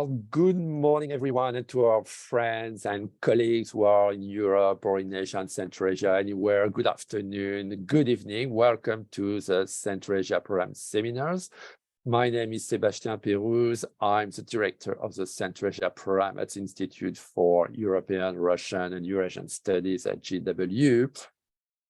Good morning, everyone, and to our friends and colleagues who are in Europe or in Asia and Central Asia, anywhere. Good afternoon, good evening. Welcome to the Central Asia Program seminars. My name is Sébastien Pérouse. I'm the director of the Central Asia Program at the Institute for European, Russian, and Eurasian Studies at GW.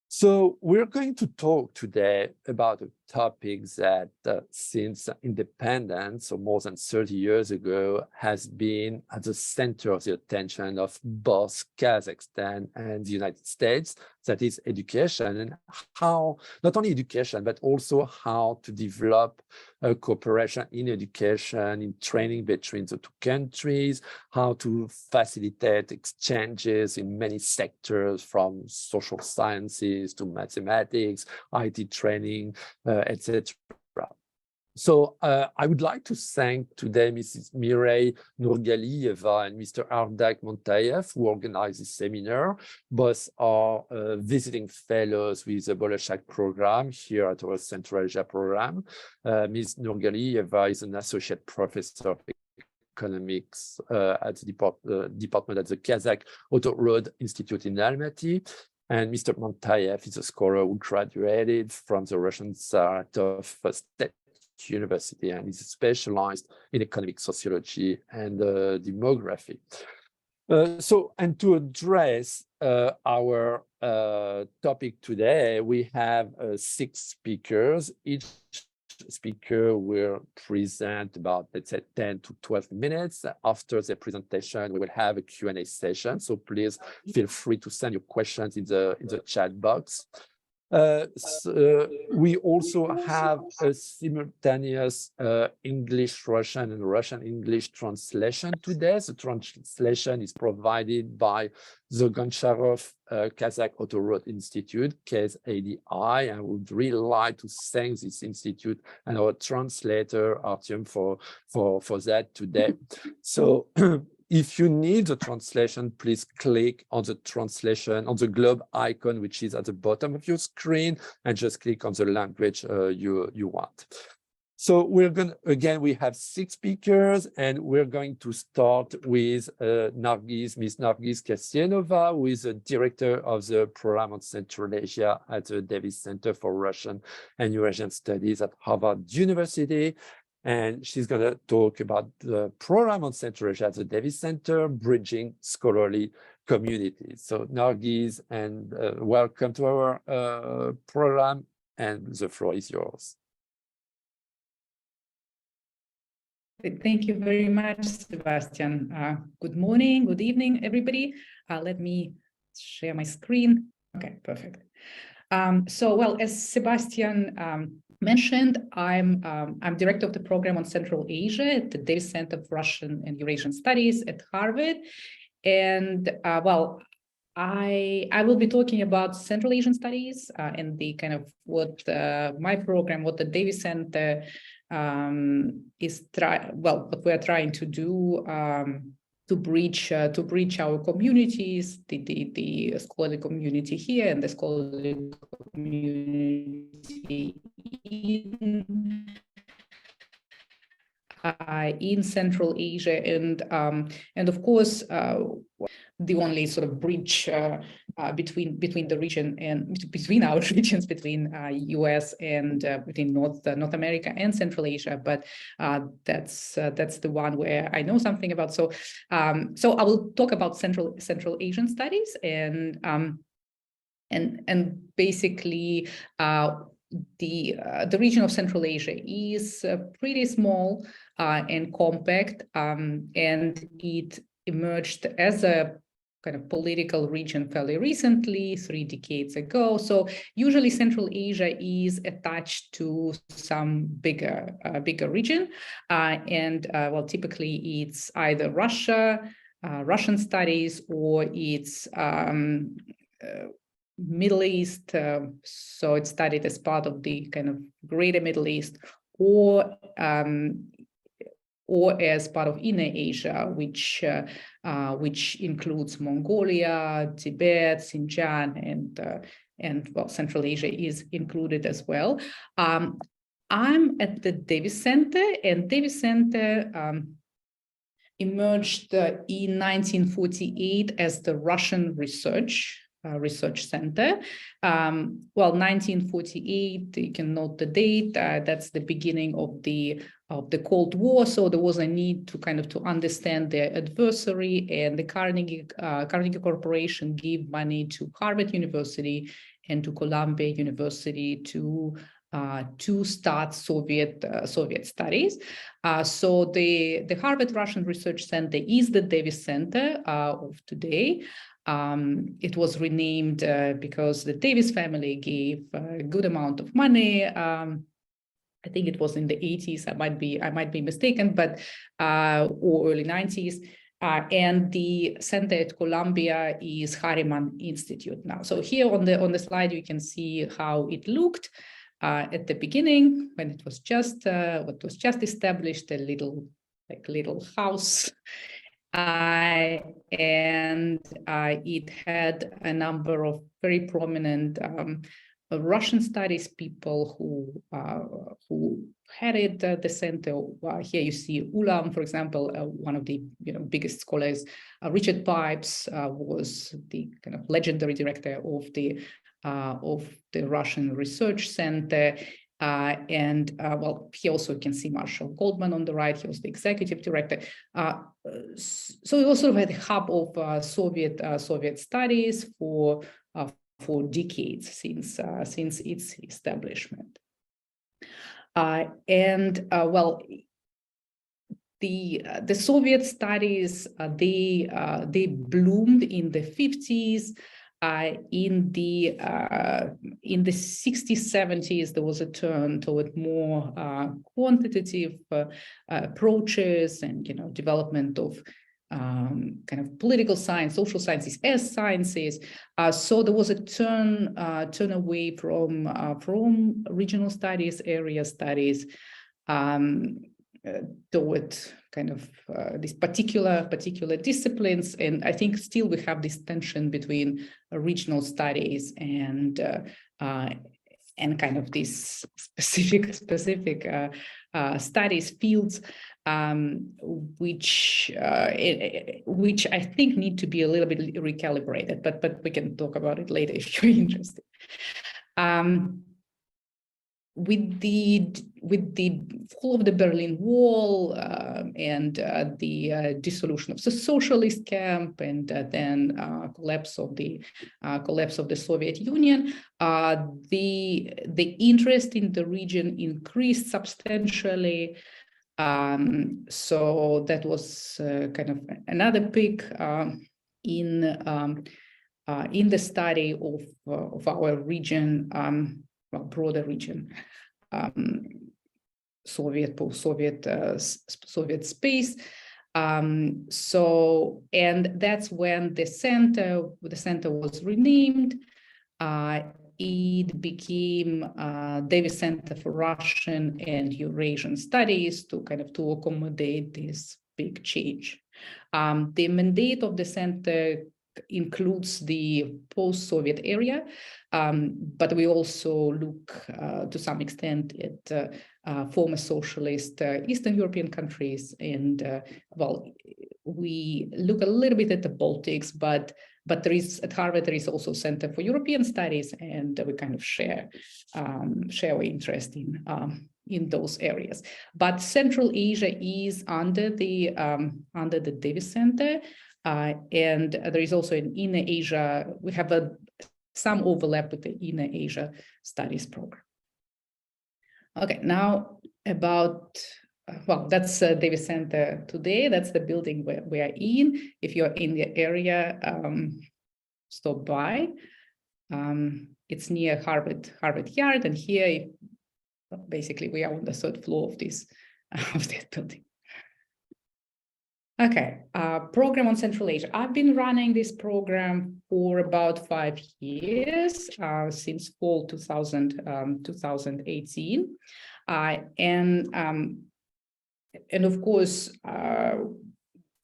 So we're going to talk today about a topic that since independence, or more than 30 years ago, has been at the center of the attention of both Kazakhstan and the United States, that is education, and how, not only education, but also how to develop a cooperation in education, in training between the two countries, how to facilitate exchanges in many sectors, from social sciences to mathematics, IT training, etc. So I would like to thank today Mrs. Mireille Nurgalieva and Mr. Ardak Montayev, who organized this seminar. Both are visiting fellows with the Bolashak program here at our Central Asia program. Ms. Nurgalieva is an associate professor of economics at the department at the Kazakh Auto Road Institute in Almaty. And Mr. Montayev is a scholar who graduated from the Russian Saratov State University and is specialized in economic sociology and demography. And to address our topic today, we have 6 speakers. Each speaker will present about, let's say, 10 to 12 minutes. After the presentation, we will have a Q&A session. So please feel free to send your questions in the chat box. We also have a simultaneous English-Russian and Russian-English translation today. The translation is provided by the Goncharov Kazakh Auto Road Institute, KADI, and I would really like to thank this institute and our translator, Artyom, for that today. So if you need the translation, please click on the translation, on the globe icon, which is at the bottom of your screen, and just click on the language you want. So we're going to, again, we have 6 speakers, and we're going to start with Nargis, Ms. Nargis Kassenova, who is the director of the program on Central Asia at the Davis Center for Russian and Eurasian Studies at Harvard University. And she's going to talk about the program on Central Asia at the Davis Center, bridging scholarly communities. So Nargis, and welcome to our program, and the floor is yours. Thank you very much, Sebastian. Good morning, good evening, everybody. Let me share my screen. Okay, perfect. Well, as Sebastian mentioned, I'm director of the program on Central Asia at the Davis Center for Russian and Eurasian Studies at Harvard. And well, I will be talking about Central Asian studies and the kind of what my program, what the Davis Center what we're trying to do to bridge our communities, the scholarly community here and the scholarly community in Central Asia, and of course the only sort of bridge between the region and between our regions, between U.S. and between North America and Central Asia. But that's the one where I know something about. So I will talk about Central Asian studies, and basically the region of Central Asia is pretty small and compact, and it emerged as a kind of political region fairly recently, 3 decades ago. So usually Central Asia is attached to some bigger region, and well, typically it's either Russian studies, or it's Middle East, so it's studied as part of the kind of greater Middle East, or as part of Inner Asia, which includes Mongolia, Tibet, Xinjiang, and well, Central Asia is included as well. I'm at the Davis Center, and Davis Center emerged in 1948 as the Russian Research Center. 1948, you can note the date, that's the beginning of the Cold War. So there was a need to to understand their adversary, and the Carnegie Corporation gave money to Harvard University and to Columbia University to start Soviet studies. So the Harvard Russian Research Center is the Davis Center of today. It was renamed because the Davis family gave a good amount of money. I think it was in the 80s. I might be mistaken, but or early 90s. And the center at Columbia is Harriman Institute now. So here on the slide, you can see how it looked at the beginning when it was just established, a little house. And it had a number of very prominent Russian studies people who headed the center. Here you see Ulam, for example, one of the biggest scholars. Richard Pipes was the legendary director of the Russian Research Center. Here also you can see Marshall Goldman on the right. He was the executive director. So it was sort of a hub of Soviet studies for decades since its establishment. The Soviet studies they bloomed in the 50s. In the 60s, 70s, there was a turn toward more quantitative approaches and development of political science, social sciences as sciences. So there was a turn away from regional studies, area studies, toward these particular disciplines. And I think still we have this tension between regional studies and these specific studies fields, which I think need to be a little bit recalibrated, but we can talk about it later if you're interested. With the fall of the Berlin Wall and the dissolution of the socialist camp, and then collapse of the Soviet Union, the interest in the region increased substantially. So that was another peak in the study of our region. Broader region, Soviet, post-Soviet, Soviet space. And that's when the center was renamed. It became Davis Center for Russian and Eurasian Studies to accommodate this big change. The mandate of the center includes the post-Soviet area, but we also look to some extent at former socialist Eastern European countries, and we look a little bit at the Baltics, but there is at Harvard there is also Center for European Studies, and we share our interest in those areas. But Central Asia is under the Davis Center. And there is also in Inner Asia, we have some overlap with the Inner Asia Studies program. Okay, now about, that's Davis Center today. That's the building where we are in. If you're in the area, stop by. It's near Harvard Yard, and here, basically, we are on the third floor of this building. Okay, program on Central Asia. I've been running this program for about 5 years, since fall 2018. And of course, I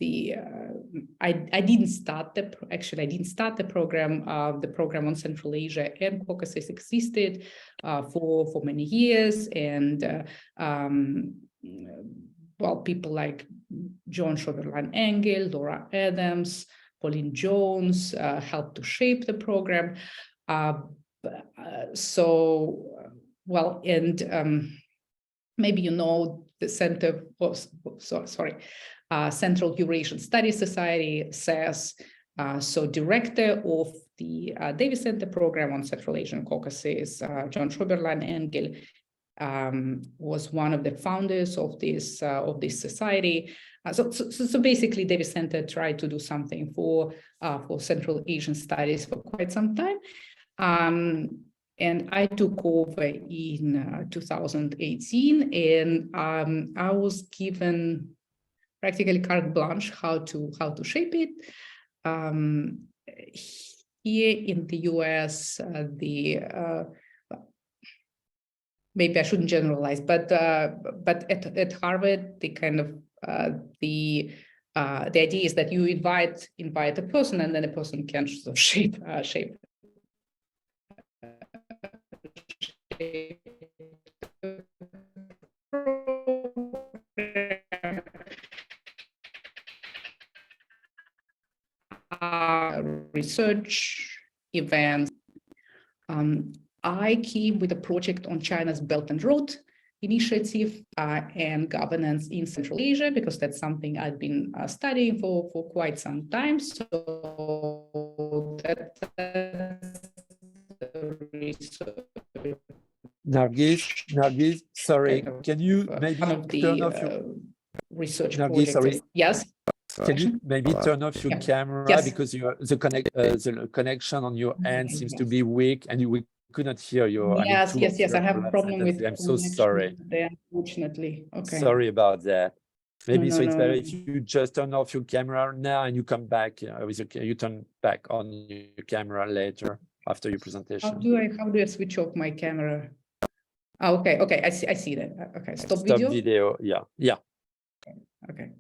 didn't start the program. The program on Central Asia and Caucasus existed for many years, and people like John Schoberlein-Engel, Laura Adams, Pauline Jones helped to shape the program. Maybe you know the Central Eurasian Studies Society, CES. So director of the Davis Center program on Central Asian Caucasus, John Schoberlein-Engel, was one of the founders of this society. So basically, Davis Center tried to do something for Central Asian studies for quite some time. And I took over in 2018, and I was given practically carte blanche how to shape it. Here in the U.S., maybe I shouldn't generalize, but at Harvard, the idea is that you invite a person, and then a person can sort of shape research events. I came with a project on China's Belt and Road Initiative and governance in Central Asia, because that's something I've been studying for quite some time. So that's Nargis, sorry, can you maybe turn off your research Nargis, sorry. Yes. Can you maybe turn off your camera, yes. because the connection on your end seems to be weak, and we could not hear you. Yes, I have a problem with. I'm so sorry. There, unfortunately. Okay. Sorry about that. Maybe no, it's better if you just turn off your camera now and you come back. You turn back on your camera later after your presentation. How do I switch off my camera? Oh, okay. I see that. Okay. Stop video. Yeah. Okay.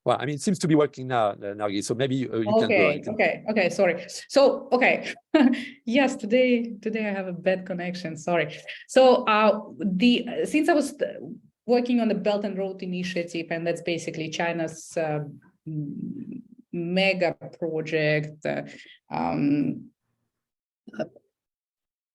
Well, it seems to be working now, Nargis, so maybe you can go. Okay, sorry. So, yes, today I have a bad connection, sorry. So, since I was working on the Belt and Road Initiative, and that's basically China's mega project,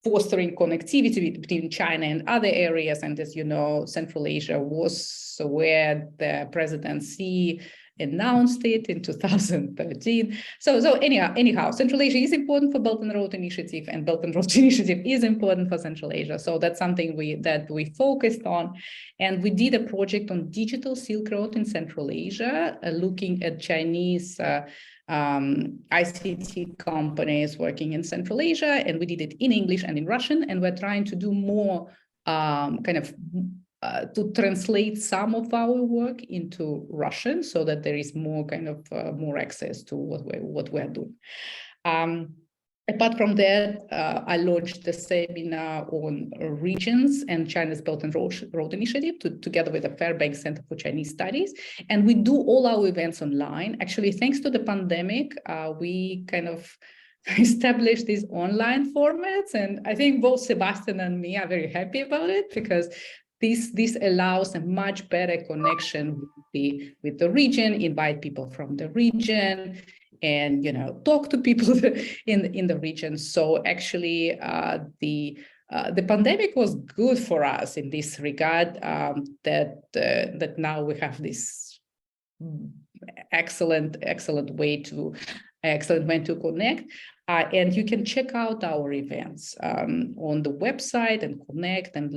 fostering connectivity between China and other areas. And as you know, Central Asia was where the presidency announced it in 2013. So anyhow, Central Asia is important for Belt and Road Initiative, and Belt and Road Initiative is important for Central Asia. So that's something that we focused on. And we did a project on digital Silk Road in Central Asia, looking at Chinese ICT companies working in Central Asia, and we did it in English and in Russian, and we're trying to do more to translate some of our work into Russian, so that there is more more access to what we're doing. Apart from that, I launched the seminar on regions and China's Belt and Road Initiative together with the Fairbanks Center for Chinese Studies. And we do all our events online. Actually, thanks to the pandemic, we established these online formats. And I think both Sebastian and me are very happy about it, because this allows a much better connection with the region, invite people from the region, and talk to people in the region. So actually, the pandemic was good for us in this regard. That now we have this excellent way to connect. And you can check out our events on the website and connect. And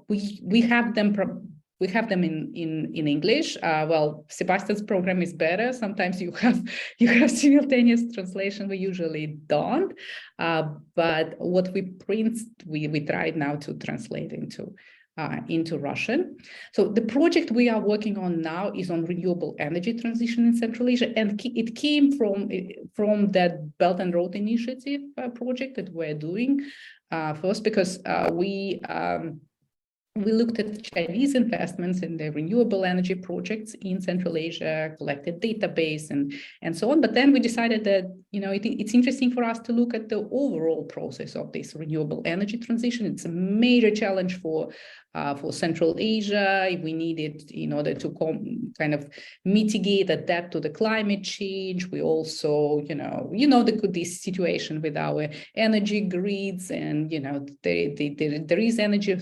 we have them. We have them in English. Well, Sebastian's program is better. Sometimes you have simultaneous translation. We usually don't. But what we print, we tried now to translate into Russian. So the project we are working on now is on renewable energy transition in Central Asia, and it came from that Belt and Road Initiative project that we're doing first, because we looked at Chinese investments in the renewable energy projects in Central Asia, collected database and so on. But then we decided that, it's interesting for us to look at the overall process of this renewable energy transition. It's a major challenge for Central Asia. We need it in order to kind of mitigate, adapt to the climate change. We also, this situation with our energy grids, and there is energy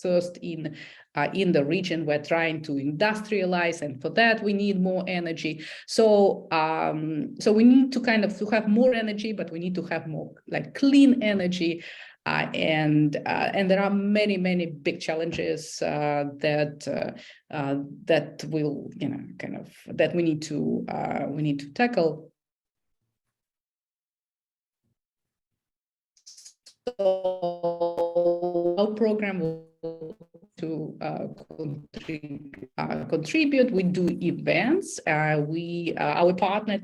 thirst in the region. We're trying to industrialize, and for that we need more energy. So we need to to have more energy, but we need to have more clean energy. And there are many big challenges that will that we need to tackle. So our program will to contribute. We do events. Our partner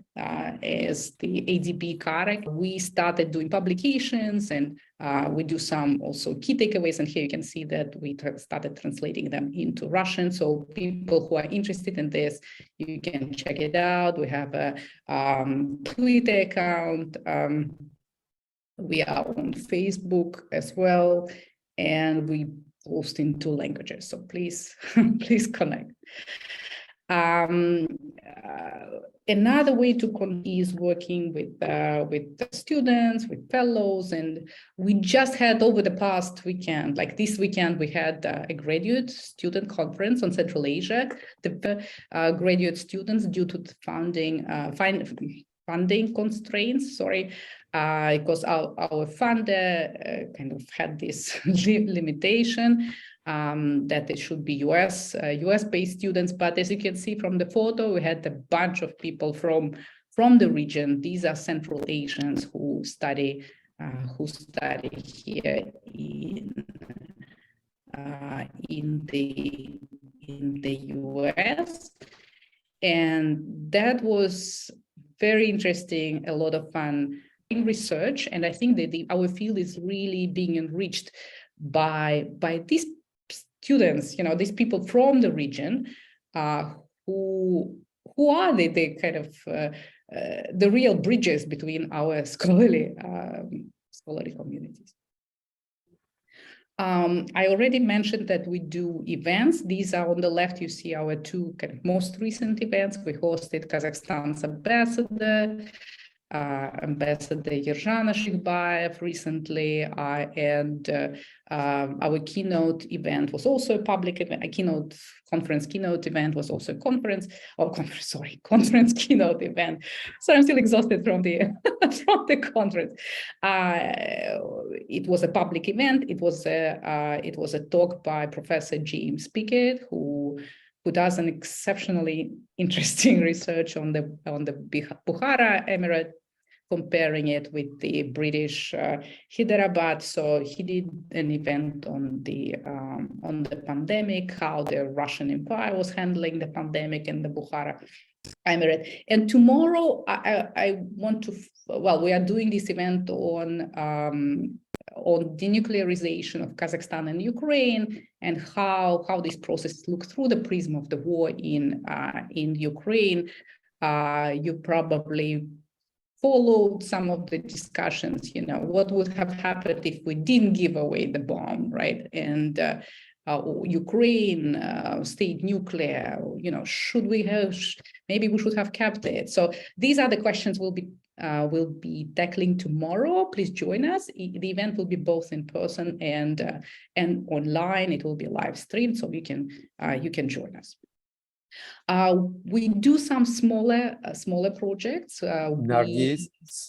is the ADB CAREC. We started doing publications, and we do some also key takeaways. And here you can see that we started translating them into Russian. So people who are interested in this, you can check it out. We have a Twitter account. We are on Facebook as well, and we post in 2 languages. So please, please connect. Another way to is working with the students, with fellows, and we just had over the past weekend, like this weekend, we had a graduate student conference on Central Asia. The graduate students, due to the funding constraints, because our funder kind of had this limitation that it should be US-based students. But as you can see from the photo, we had a bunch of people from the region. These are Central Asians who study here in the US, and that was very interesting, a lot of fun in research. And I think that our field is really being enriched by these students, these people from the region, who are the kind of the real bridges between our scholarly communities. I already mentioned that we do events. These are on the left. You see our 2 kind of most recent events. We hosted Kazakhstan's ambassador Yerzhana Shikhbayev recently, and our keynote event was also a public event. A conference keynote event was also a conference keynote event. So I'm still exhausted from the from the conference. It was a public event. It was a talk by Professor James Pickett, who does an exceptionally interesting research on the Bukhara Emirate, comparing it with the British Hyderabad. So he did an event on the pandemic, how the Russian Empire was handling the pandemic in the Bukhara Emirate. And tomorrow I want to, we are doing this event on denuclearization of Kazakhstan and Ukraine, and how this process looked through the prism of the war in Ukraine. You probably followed some of the discussions, what would have happened if we didn't give away the bomb, right? And Ukraine stayed nuclear, should we have, maybe we should have kept it. So these are the questions we'll be tackling tomorrow. Please join us. The event will be both in person and online. It will be live streamed, so you can join us. We do some smaller projects. Nargis,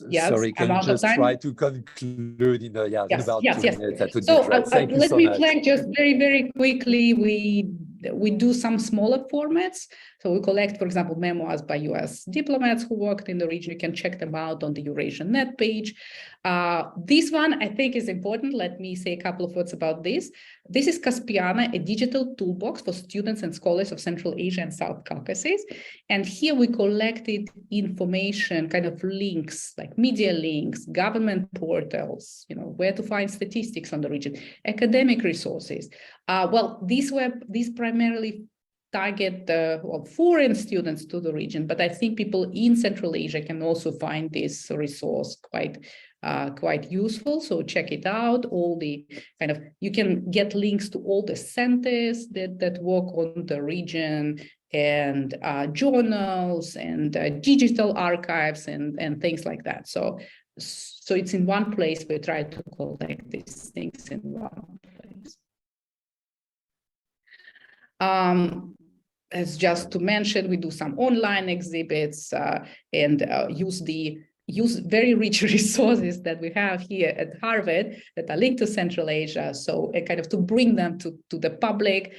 yes, sorry, can you just try to conclude in about 2 minutes? That would be great. Thank you let so me much. flag just very quickly. We do some smaller formats. So So we collect, for example, memoirs by U.S. diplomats who worked in the region. You can check them out on the Eurasian net page. This one, I think, is important. Let me say a couple of words about this. This is Caspiana, a digital toolbox for students and scholars of Central Asia and South Caucasus. And here we collected information, kind of links, like media links, government portals, where to find statistics on the region, academic resources. Well, these primarily target foreign students to the region, but I think people in Central Asia can also find this resource quite useful. So check it out. You can get links to all the centers that work on the region, and journals and digital archives and things like that. So it's in one place. We try to collect these things in one place. As just to mention, we do some online exhibits and use very rich resources that we have here at Harvard that are linked to Central Asia. So kind of to bring them to the public.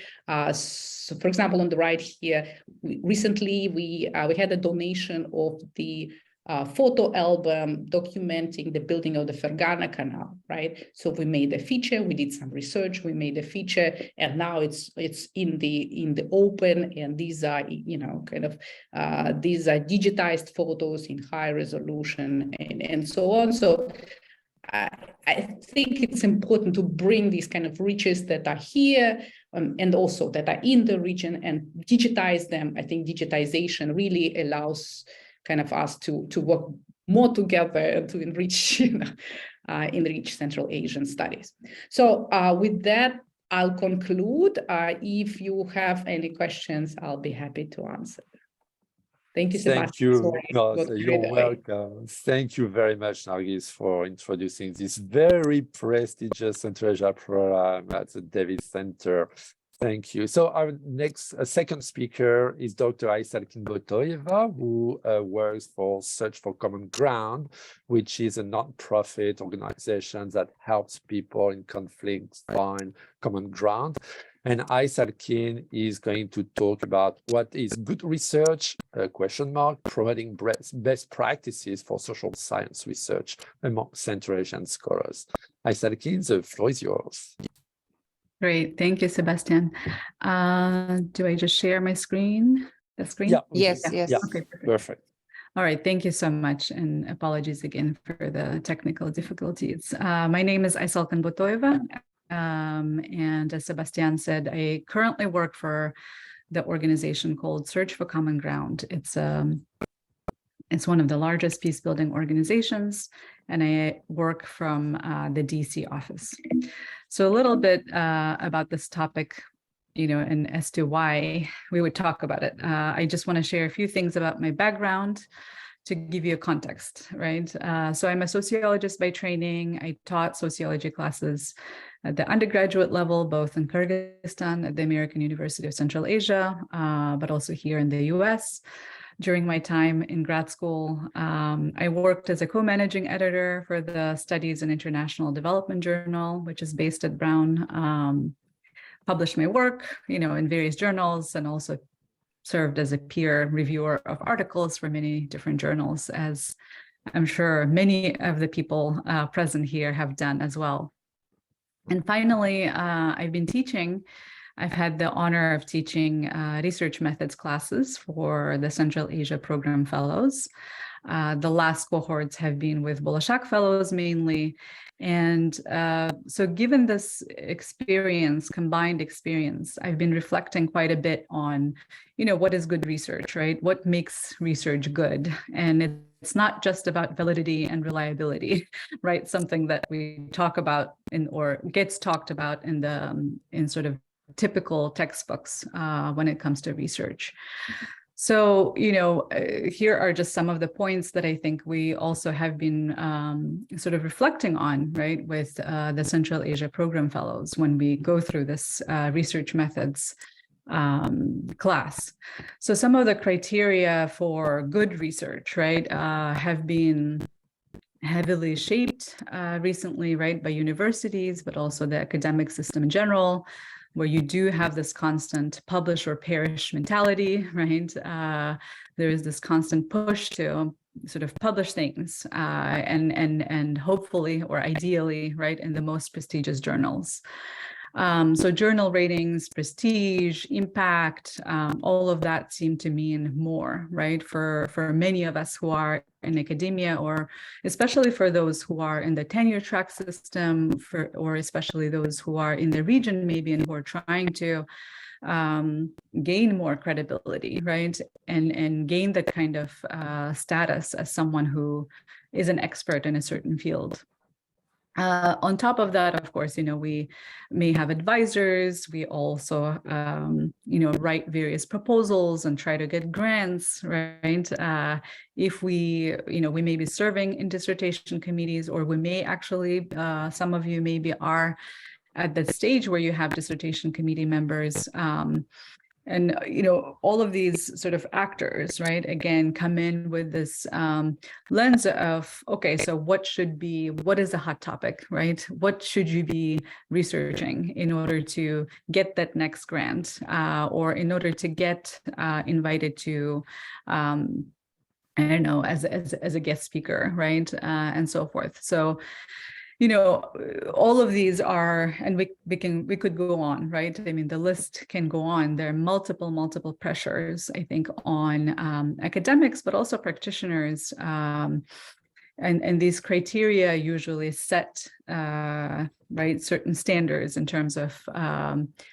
So for example, on the right here, recently we had a donation of the photo album documenting the building of the Fergana Canal, right? So we made a feature, we did some research, we made a feature, and now it's in the open, and these are these are digitized photos in high resolution and so on. So I think it's important to bring these kind of riches that are here and also that are in the region and digitize them. I think digitization really allows kind of us to work more together and to enrich Central Asian studies. So with that, I'll conclude. If you have any questions, I'll be happy to answer. Thank you, Sebastian. Thank you. You're welcome. Thank you very much, Nargis, for introducing this very prestigious Central Asia program at the Davis Center. Thank you. So our second speaker is Dr. Aisalkyn Botoeva, who works for Search for Common Ground, which is a non-profit organization that helps people in conflicts find common ground. And Aisalkyn is going to talk about what is good research, providing best practices for social science research among Central Asian scholars. Aisalkyn, the floor is yours. Great. Thank you, Sebastian. Do I just share my screen? The screen? Yeah. Yes. Yeah. Okay, perfect. All right. Thank you so much. And apologies again for the technical difficulties. My name is Aisalkyn Botoeva. And as Sebastian said, I currently work for the organization called Search for Common Ground. It's one of the largest peace building organizations, and I work from the DC office. So a little bit about this topic, and as to why we would talk about it. I just want to share a few things about my background to give you a context, right? So I'm a sociologist by training. I taught sociology classes at the undergraduate level, both in Kyrgyzstan at the American University of Central Asia, but also here in the U.S. During my time in grad school, I worked as a co-managing editor for the Studies in International Development Journal, which is based at Brown. Published my work, in various journals, and also served as a peer reviewer of articles for many different journals, as I'm sure many of the people present here have done as well. And finally, I've been teaching. I've had the honor of teaching research methods classes for the Central Asia Program Fellows. The last cohorts have been with Bolashak Fellows mainly. And so given this combined experience, I've been reflecting quite a bit on, what is good research, right? What makes research good? And it's not just about validity and reliability, right? Something that we talk about or gets talked about in sort of typical textbooks when it comes to research. So, here are just some of the points that I think we also have been sort of reflecting on, right, with the Central Asia Program Fellows when we go through this research methods class. So some of the criteria for good research, right, have been heavily shaped recently, right, by universities, but also the academic system in general. where you do have this constant publish or perish mentality, right? There is this constant push to sort of publish things and hopefully or ideally, right, in the most prestigious journals. So journal ratings, prestige, impact, all of that seem to mean more, right? For many of us who are in academia, or especially for those who are in the tenure track system, or especially those who are in the region maybe and who are trying to gain more credibility, right? And gain the kind of status as someone who is an expert in a certain field. On top of that, of course, we may have advisors. We also, write various proposals and try to get grants, right? If we may be serving in dissertation committees, or we may actually, some of you maybe are at the stage where you have dissertation committee members. And, all of these sort of actors, right, again, come in with this lens of, okay, so what is a hot topic, right? What should you be researching in order to get that next grant, or in order to get invited to, I don't know, as a guest speaker, right, and so forth. So, all of these are, and we could go on, right? I mean, the list can go on. There are multiple pressures, I think, on academics, but also practitioners. And these criteria usually set, right, certain standards in terms of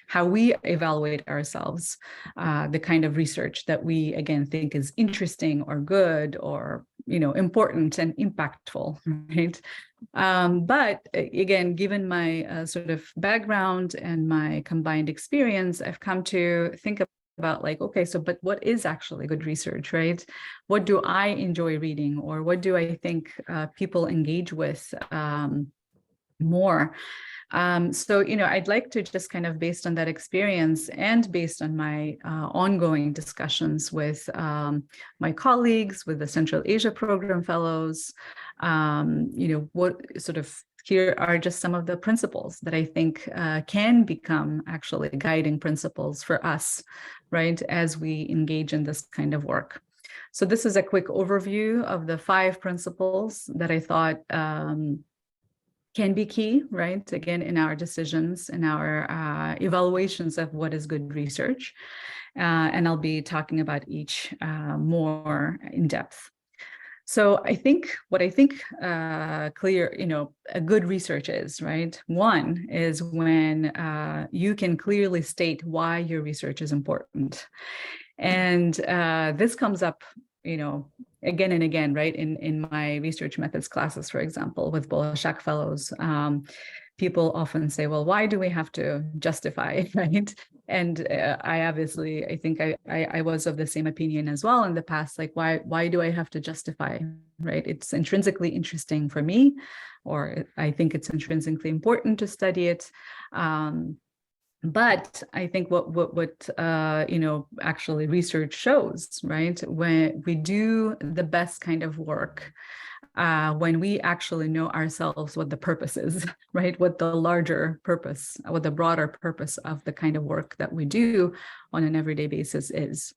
how we evaluate ourselves, the kind of research that we, again, think is interesting or good or, important and impactful, right? But again, given my sort of background and my combined experience, I've come to think about like, okay, so, but what is actually good research, right? What do I enjoy reading, or what do I think people engage with more? So, I'd like to just kind of, based on that experience and based on my ongoing discussions with my colleagues, with the Central Asia Program Fellows, what sort of, here are just some of the principles that I think can become actually guiding principles for us, right, as we engage in this kind of work. So this is a quick overview of the 5 principles that I thought can be key, right, again, in our decisions, in our evaluations of what is good research. And I'll be talking about each more in depth. So I think clear, a good research is, right? One is when you can clearly state why your research is important. And this comes up, again and again, right? In my research methods classes, for example, with Bolashak Fellows, people often say, well, why do we have to justify, right? And I think I was of the same opinion as well in the past, like, why do I have to justify, right? It's intrinsically interesting for me, or I think it's intrinsically important to study it. But I think what actually research shows, right, when we do the best kind of work, when we actually know ourselves what the purpose is, right, what the larger purpose, what the broader purpose of the kind of work that we do on an everyday basis is.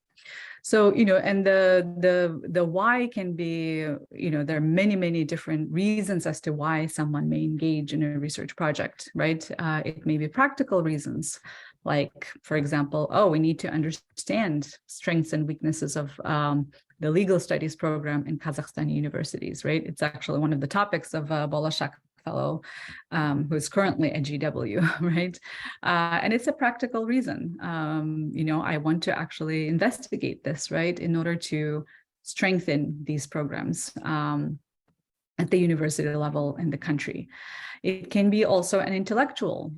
So, and the why can be, there are many different reasons as to why someone may engage in a research project, right? It may be practical reasons, like, for example, we need to understand strengths and weaknesses of the legal studies program in Kazakhstani universities, right? It's actually one of the topics of Bolashak Fellow, who is currently at GW, right? And it's a practical reason. I want to actually investigate this, right, in order to strengthen these programs at the university level in the country. It can be also an intellectual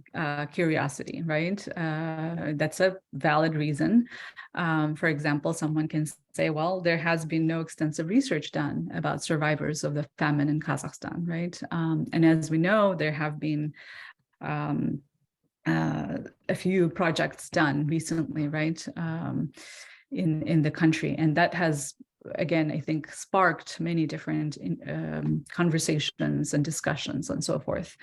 curiosity, right? That's a valid reason. For example, someone can say, well, there has been no extensive research done about survivors of the famine in Kazakhstan, right? And as we know, there have been a few projects done recently, right, in the country. And that has, again, I think, sparked many different conversations and discussions and so forth.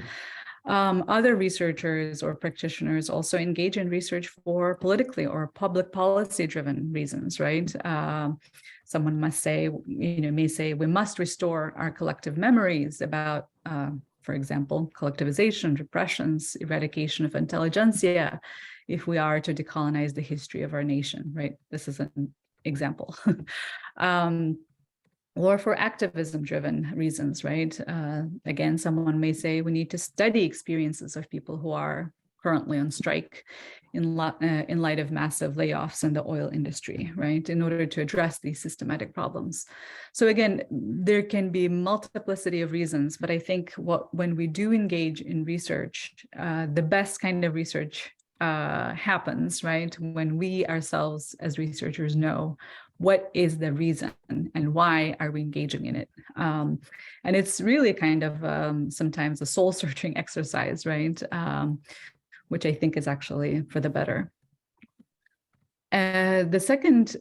Other researchers or practitioners also engage in research for politically or public policy driven reasons, right? Someone may say we must restore our collective memories about, for example, collectivization, repressions, eradication of intelligentsia, if we are to decolonize the history of our nation, right? This is an example. Or for activism-driven reasons, right? Again, someone may say we need to study experiences of people who are currently on strike in light of massive layoffs in the oil industry, right? In order to address these systematic problems. So again, there can be multiplicity of reasons, but I think when we do engage in research, the best kind of research happens, right? When we ourselves as researchers know what is the reason and why are we engaging in it? And it's really kind of sometimes a soul-searching exercise, right? Which I think is actually for the better. The second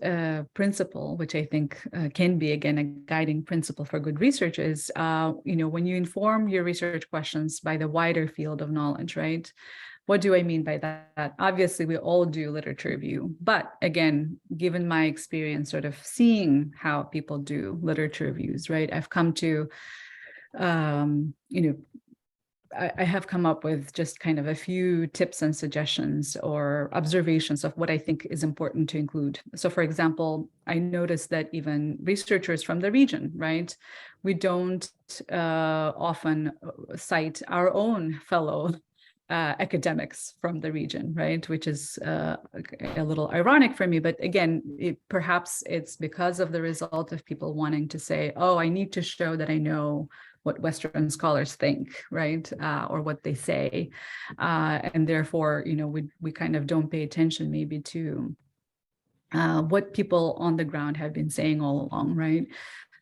principle, which I think can be, again, a guiding principle for good research is, when you inform your research questions by the wider field of knowledge, right? What do I mean by that? Obviously, we all do literature review, but again, given my experience sort of seeing how people do literature reviews, right? I've come to, I have come up with just kind of a few tips and suggestions or observations of what I think is important to include. So for example, I noticed that even researchers from the region, right? We don't often cite our own fellow academics from the region, right? Which is a little ironic for me, but again, perhaps it's because of the result of people wanting to say, oh, I need to show that I know what Western scholars think, right? Or what they say. And therefore, we kind of don't pay attention maybe to what people on the ground have been saying all along, right?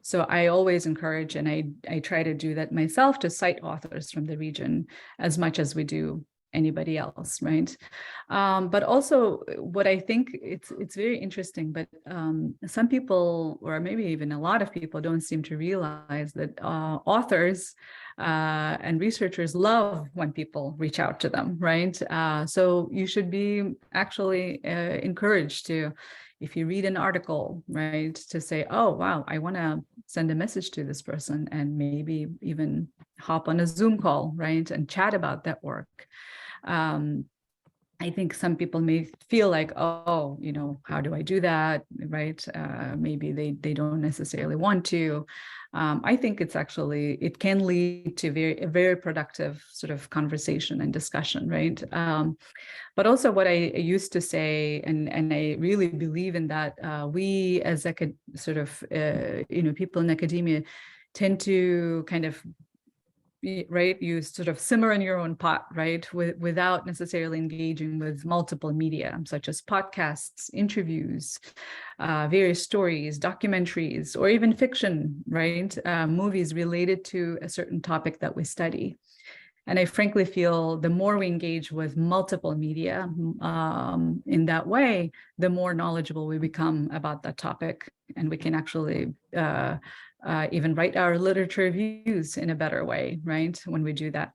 So I always encourage, and I try to do that myself, to cite authors from the region as much as we do anybody else, right? But also what I think it's very interesting, but some people, or maybe even a lot of people, don't seem to realize that authors and researchers love when people reach out to them, right? So you should be actually encouraged to, if you read an article, right, to say, oh, wow, I want to send a message to this person, and maybe even hop on a Zoom call, right, and chat about that work. I think some people may feel like, oh, how do I do that, right? Maybe they don't necessarily want to. I think it can lead to a very productive sort of conversation and discussion, right? But also what I used to say, and I really believe in that, we as people in academia tend to kind of, right, you sort of simmer in your own pot, right, without necessarily engaging with multiple media, such as podcasts, interviews, various stories, documentaries, or even fiction, right, movies related to a certain topic that we study. And I frankly feel the more we engage with multiple media in that way, the more knowledgeable we become about that topic, and we can actually even write our literature reviews in a better way, right, when we do that.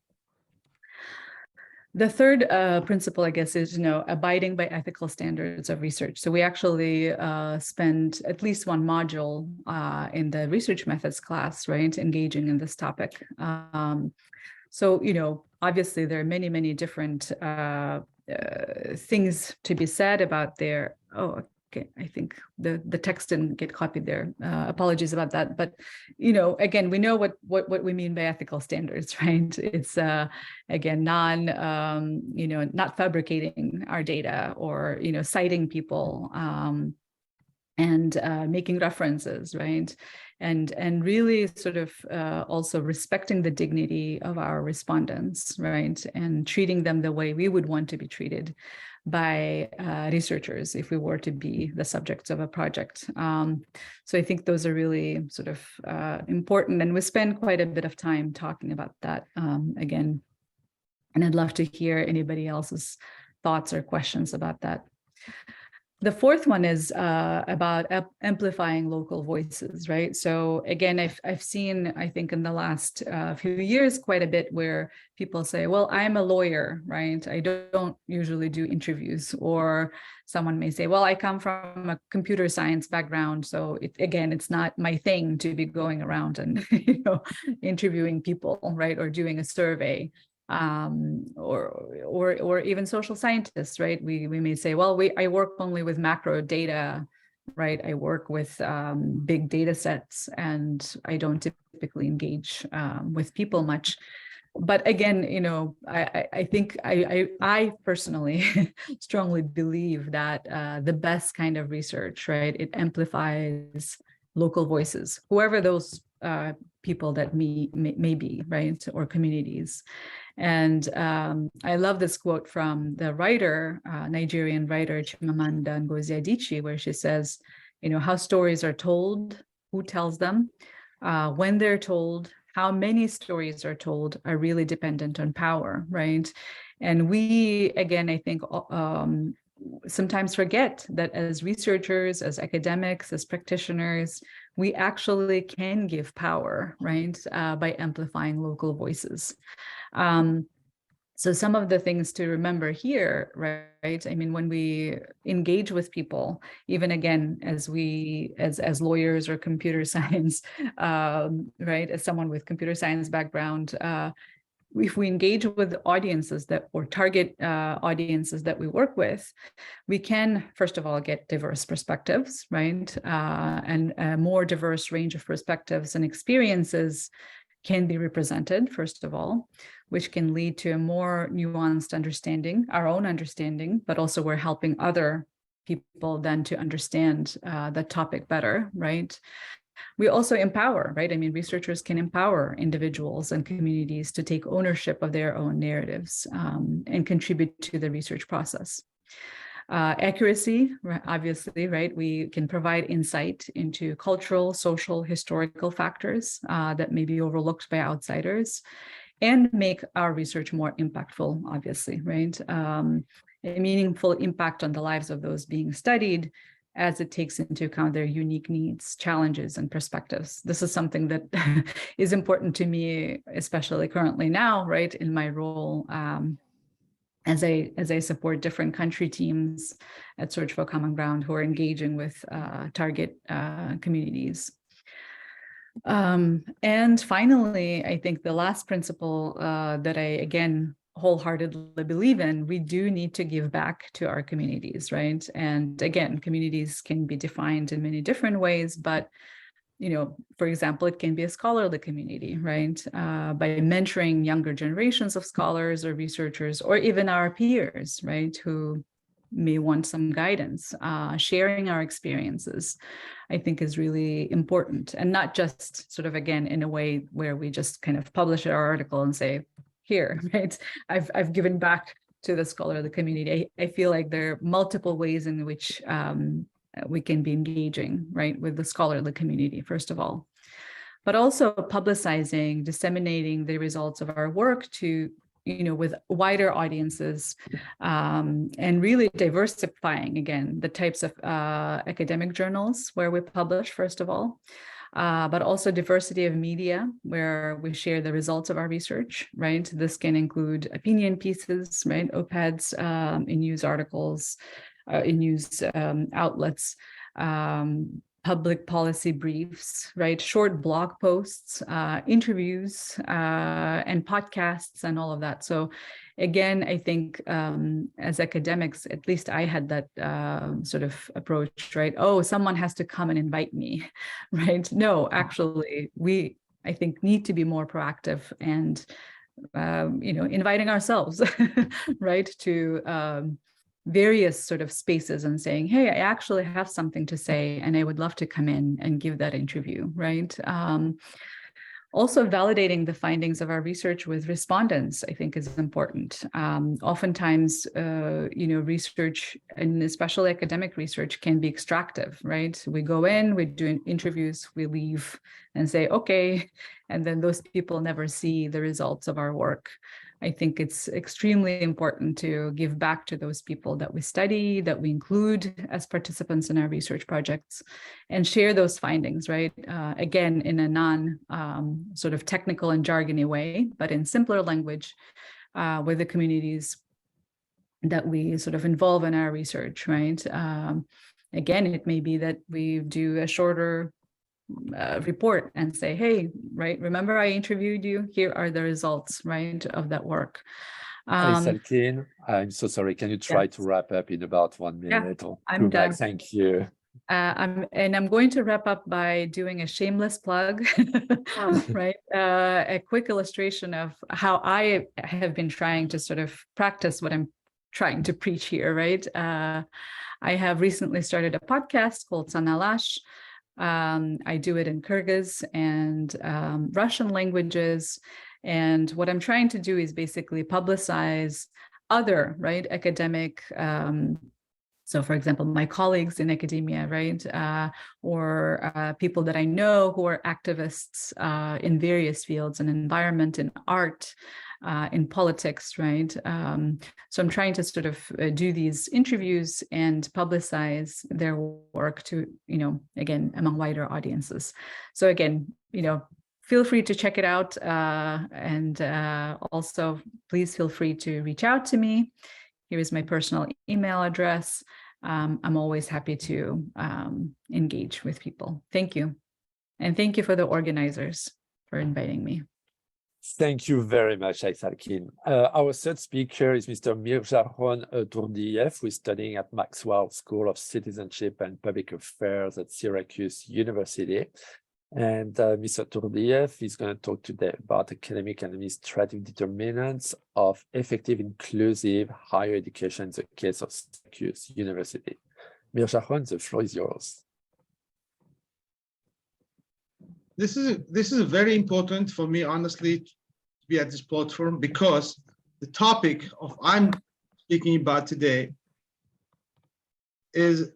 The third principle, I guess, is, abiding by ethical standards of research. So we actually spend at least one module in the research methods class, right, engaging in this topic. So, obviously there are many, many different things to be said about their, okay, I think the text didn't get copied there. Apologies about that. But, again, we know what we mean by ethical standards, right? It's, again, not fabricating our data or, citing people and making references, right? And really sort of also respecting the dignity of our respondents, right? And treating them the way we would want to be treated by researchers if we were to be the subjects of a project. So I think those are really sort of important, and we spend quite a bit of time talking about that again. And I'd love to hear anybody else's thoughts or questions about that. The fourth one is about amplifying local voices, right? So again, I've seen, I think in the last few years, quite a bit where people say, well, I'm a lawyer, right? I don't usually do interviews. Or someone may say, well, I come from a computer science background. So again, it's not my thing to be going around and interviewing people, right? Or doing a survey. Or even social scientists, right? We may say, well, I work only with macro data, right? I work with big data sets, and I don't typically engage with people much. But again, I think I personally strongly believe that the best kind of research, right? It amplifies local voices, whoever those people that may be, right? Or communities. And I love this quote from the writer, Nigerian writer Chimamanda Ngozi Adichie, where she says, how stories are told, who tells them, when they're told, how many stories are told are really dependent on power, right? And we, again, I think sometimes forget that as researchers, as academics, as practitioners, we actually can give power, right, by amplifying local voices. So some of the things to remember here, right? I mean, when we engage with people, even again, as lawyers or computer science, right, as someone with computer science background, if we engage with audiences or target audiences that we work with, we can, first of all, get diverse perspectives, right? And a more diverse range of perspectives and experiences can be represented, first of all, which can lead to a more nuanced understanding, our own understanding, but also we're helping other people then to understand the topic better, right? We also empower, right? I mean, researchers can empower individuals and communities to take ownership of their own narratives and contribute to the research process. Accuracy, obviously, right? We can provide insight into cultural, social, historical factors that may be overlooked by outsiders and make our research more impactful, obviously, right? A meaningful impact on the lives of those being studied as it takes into account their unique needs, challenges, and perspectives. This is something that is important to me, especially currently now, right, in my role as I support different country teams at Search for Common Ground who are engaging with target communities. And finally, I think the last principle that I, again, wholeheartedly believe in, we do need to give back to our communities, right? And again, communities can be defined in many different ways, but for example, it can be a scholarly community, right? By mentoring younger generations of scholars or researchers, or even our peers, right, who may want some guidance, sharing our experiences, I think is really important. And not just sort of, again, in a way where we just kind of publish our article and say, here, right, I've given back to the scholarly community. I feel like there are multiple ways in which we can be engaging, right, with the scholarly community, first of all, but also publicizing, disseminating the results of our work to, with wider audiences, and really diversifying, again, the types of academic journals where we publish, first of all, but also diversity of media where we share the results of our research, right? This can include opinion pieces, right, op-eds, in news articles, in news outlets, public policy briefs, right? Short blog posts, interviews, and podcasts and all of that. So again, I think as academics, at least I had that sort of approach, right? Oh, someone has to come and invite me, right? No, actually, we, I think, need to be more proactive and, inviting ourselves, right, to various sort of spaces and saying, hey, I actually have something to say and I would love to come in and give that interview, right? Also validating the findings of our research with respondents, I think, is important. Oftentimes, research, and especially academic research, can be extractive, right? We go in, we do interviews, we leave and say, okay, and then those people never see the results of our work. I think it's extremely important to give back to those people that we study, that we include as participants in our research projects, and share those findings, right? Again, in a sort of technical and jargony way, but in simpler language with the communities that we sort of involve in our research, right? Again, it may be that we do a shorter report and say, hey, right, remember I interviewed you, here are the results, right, of that work. Aisalkyn, I'm so sorry, can you try to wrap up in about 1 minute or 2 minutes? Thank you. I'm going to wrap up by doing a shameless plug, right? A quick illustration of how I have been trying to sort of practice what I'm trying to preach here, right? I have recently started a podcast called Sanalash. I do it in Kyrgyz and Russian languages. And what I'm trying to do is basically publicize other, right, academic, so for example, my colleagues in academia, right, or people that I know who are activists in various fields, in environment, in art, in politics, right? So I'm trying to sort of do these interviews and publicize their work to, again, among wider audiences. So again, feel free to check it out. And also, please feel free to reach out to me. Here is my personal email address. I'm always happy to engage with people. Thank you. And thank you for the organizers for inviting me. Thank you very much, Aisalkyn. Our third speaker is Mr. Mirjahon Turdiev, who is studying at Maxwell School of Citizenship and Public Affairs at Syracuse University. And Mr. Turdiev is going to talk today about academic and administrative determinants of effective inclusive higher education in the case of Syracuse University. Mirjahon, the floor is yours. This is very important for me, honestly, to be at this platform, because the topic of I'm speaking about today is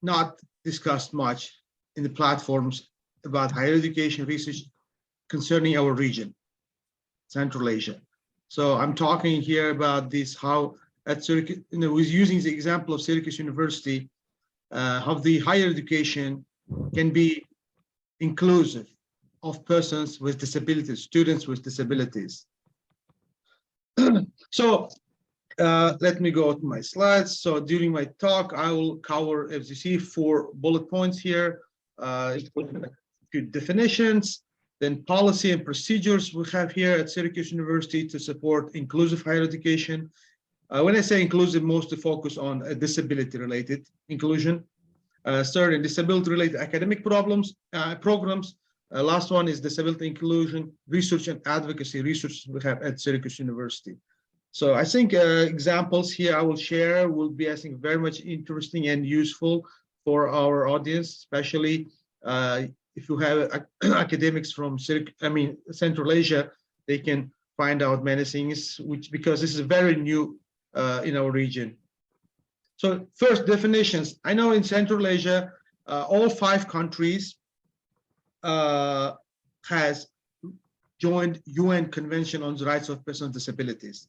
not discussed much in the platforms about higher education research concerning our region, Central Asia. So I'm talking here about this, how at Syracuse, was using the example of Syracuse University, how the higher education can be inclusive of persons with disabilities, students with disabilities. So let me go to my slides. So during my talk, I will cover, as you see, 4 bullet points here. Definitions, then policy and procedures we have here at Syracuse University to support inclusive higher education. When I say inclusive, mostly focus on disability-related inclusion. Third, disability-related academic programs. Last one is disability inclusion, research and advocacy research we have at Syracuse University. So I think examples here I will share will be, I think, very much interesting and useful for our audience, especially if you have academics from Central Asia, they can find out many things, because this is very new in our region. So first, definitions. I know in Central Asia, all 5 countries has joined UN Convention on the Rights of Persons with Disabilities.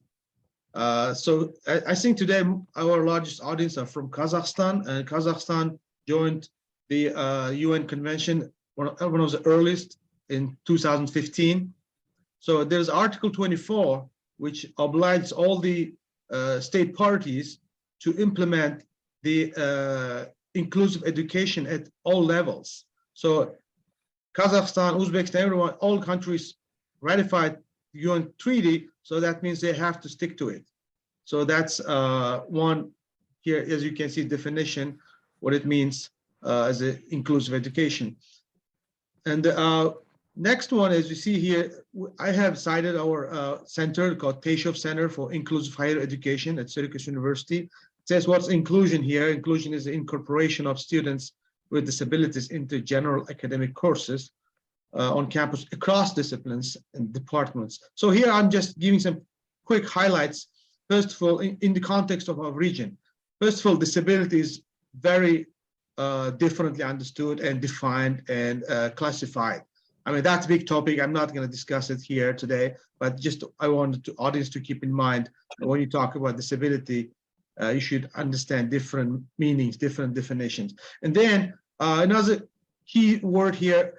So I think today our largest audience are from Kazakhstan, and Kazakhstan joined the UN Convention, one of the earliest, in 2015. So there's Article 24, which obliges all the state parties to implement the inclusive education at all levels. So Kazakhstan, Uzbekistan, everyone, all countries ratified the UN treaty, so that means they have to stick to it. So that's one here, as you can see, definition, what it means as an inclusive education. And next one, as you see here, I have cited our center called Teshov Center for Inclusive Higher Education at Syracuse University. It says what's inclusion here. Inclusion is the incorporation of students with disabilities into general academic courses on campus across disciplines and departments. So here I'm just giving some quick highlights. First of all, in the context of our region, first of all, disability is very differently understood and defined and classified. I mean, that's a big topic. I'm not going to discuss it here today, but just I wanted the audience to keep in mind that when you talk about disability, you should understand different meanings, different definitions. And then another key word here,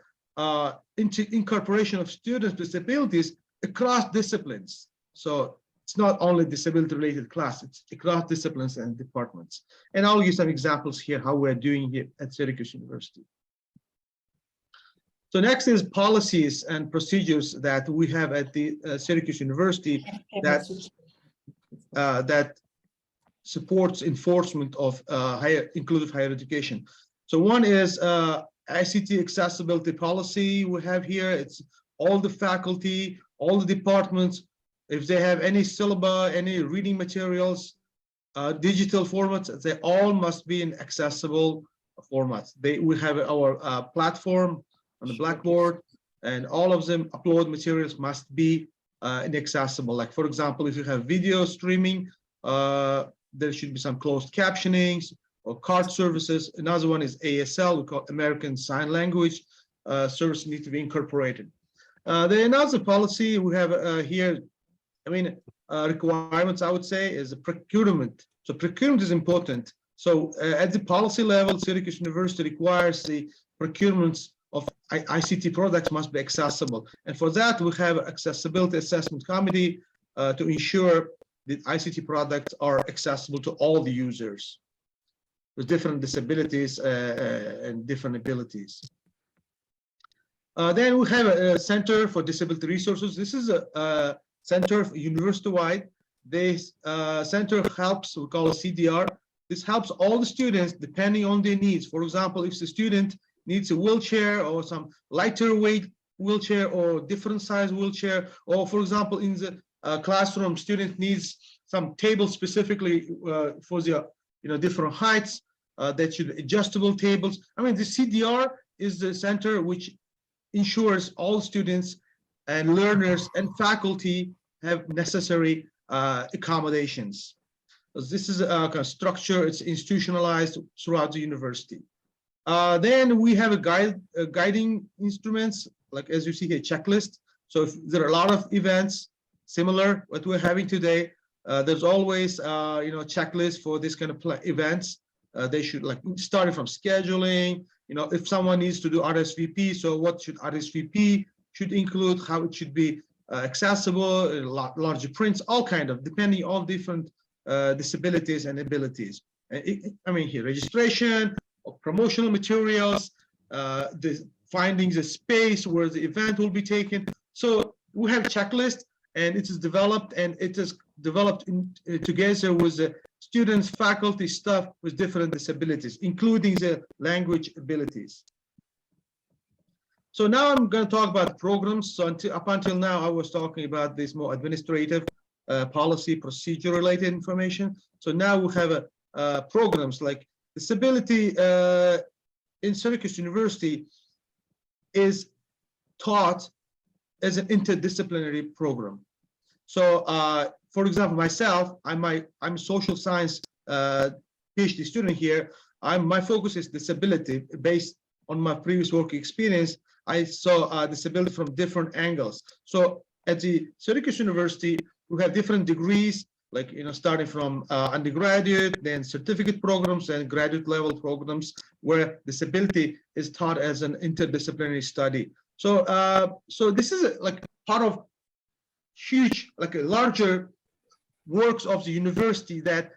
into incorporation of students with disabilities across disciplines. So it's not only disability-related class, it's across disciplines and departments. And I'll give some examples here how we're doing it at Syracuse University. So next is policies and procedures that we have at the Syracuse University that supports enforcement of inclusive higher education. So one is ICT accessibility policy we have here. It's all the faculty, all the departments, if they have any syllabi, any reading materials, digital formats, they all must be in accessible formats. We have our platform on the Blackboard, and all of them upload materials must be inaccessible. Like, for example, if you have video streaming, there should be some closed captionings or card services. Another one is ASL, we call American Sign Language service, need to be incorporated. Then another policy we have here, I mean, requirements, I would say, is procurement. So procurement is important. So at the policy level, Syracuse University requires the procurements of ICT products must be accessible. And for that, we have accessibility assessment committee to ensure that ICT products are accessible to all the users with different disabilities and different abilities. Then we have a Center for Disability Resources. This is a center university-wide. This center helps, we call it CDR. This helps all the students depending on their needs. For example, if the student needs a wheelchair or some lighter weight wheelchair or different size wheelchair, or for example, in the classroom, student needs some tables specifically for the different heights, that should adjustable tables. I mean, the CDR is the center which ensures all students and learners and faculty have necessary accommodations. This is a kind of structure, it's institutionalized throughout the university. Then we have guiding instruments, like as you see here, checklist. So if there are a lot of events similar what we're having today, there's always checklist for this kind of events. They should starting from scheduling, if someone needs to do RSVP, so what should RSVP should include, how it should be accessible, larger prints, all kind of, depending on different disabilities and abilities. I mean here, registration, promotional materials, the finding the space where the event will be taken. So we have a checklist, and it is developed, together with the students, faculty, staff with different disabilities, including the language abilities. So now I'm going to talk about programs. So up until now, I was talking about this more administrative, policy, procedure related information. So now we have programs like disability in Syracuse University is taught as an interdisciplinary program. So for example, myself, I'm a social science PhD student here. My focus is disability. Based on my previous work experience, I saw disability from different angles. So at the Syracuse University, we have different degrees, like starting from undergraduate, then certificate programs and graduate level programs, where disability is taught as an interdisciplinary study. So so this is like part of huge, like a larger works of the university that,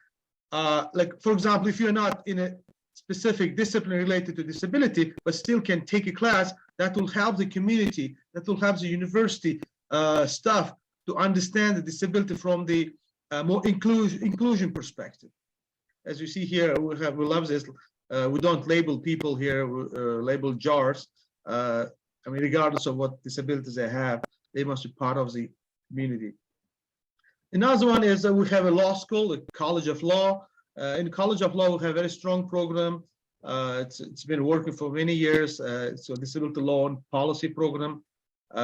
like for example, if you're not in a specific discipline related to disability, but still can take a class, that will help the community, that will help the university staff to understand the disability from the more inclusion perspective. As you see here, we love this. We don't label people here, label jars. I mean, regardless of what disabilities they have, they must be part of the community. Another one is that we have a law school, the College of Law. In College of Law, we have a very strong program. It's been working for many years. It's a disability law and policy program.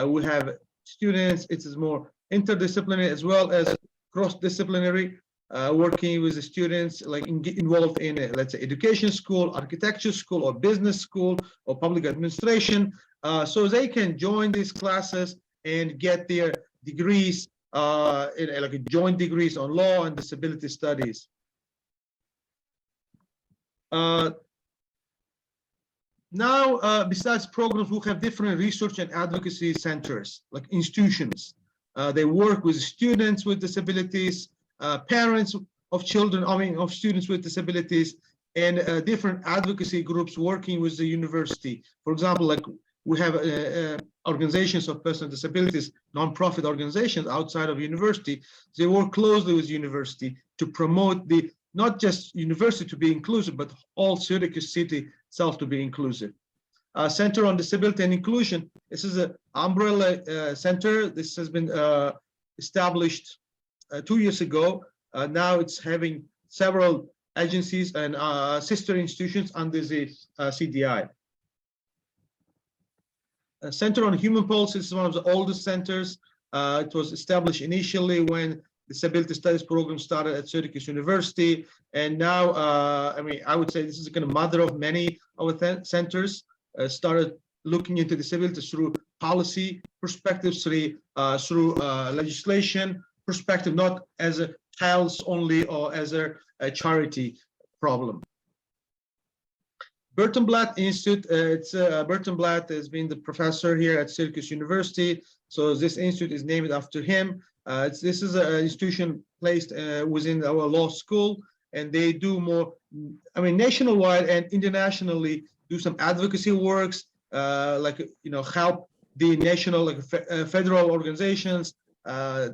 We have students, it is more interdisciplinary as well as cross-disciplinary, working with the students, like involved in, let's say, education school, architecture school, or business school, or public administration. so they can join these classes and get their degrees, like joint degrees on law and disability studies. Now, besides programs, we have different research and advocacy centers, like institutions. They work with students with disabilities, parents of children, of students with disabilities, and different advocacy groups working with the university. For example, like we have organizations of persons with disabilities, nonprofit organizations outside of university. They work closely with university to promote the not just university to be inclusive, but all Syracuse City itself to be inclusive. Center on Disability and Inclusion. This is an umbrella center. This has been established 2 years ago. Now it's having several agencies and sister institutions under the CDI. Center on Human Policy is one of the oldest centers. It was established initially when Disability Studies program started at Syracuse University, and now, I would say this is kind of mother of many of the centers. Started looking into disability through policy perspectives, through legislation perspective, not as a health only or as a charity problem. Bertenblatt Institute, Bertenblatt has been the professor here at Syracuse University, so this institute is named after him. This is an institution placed within our law school, and they do more, nationwide and internationally, do some advocacy works, help the national, federal organizations,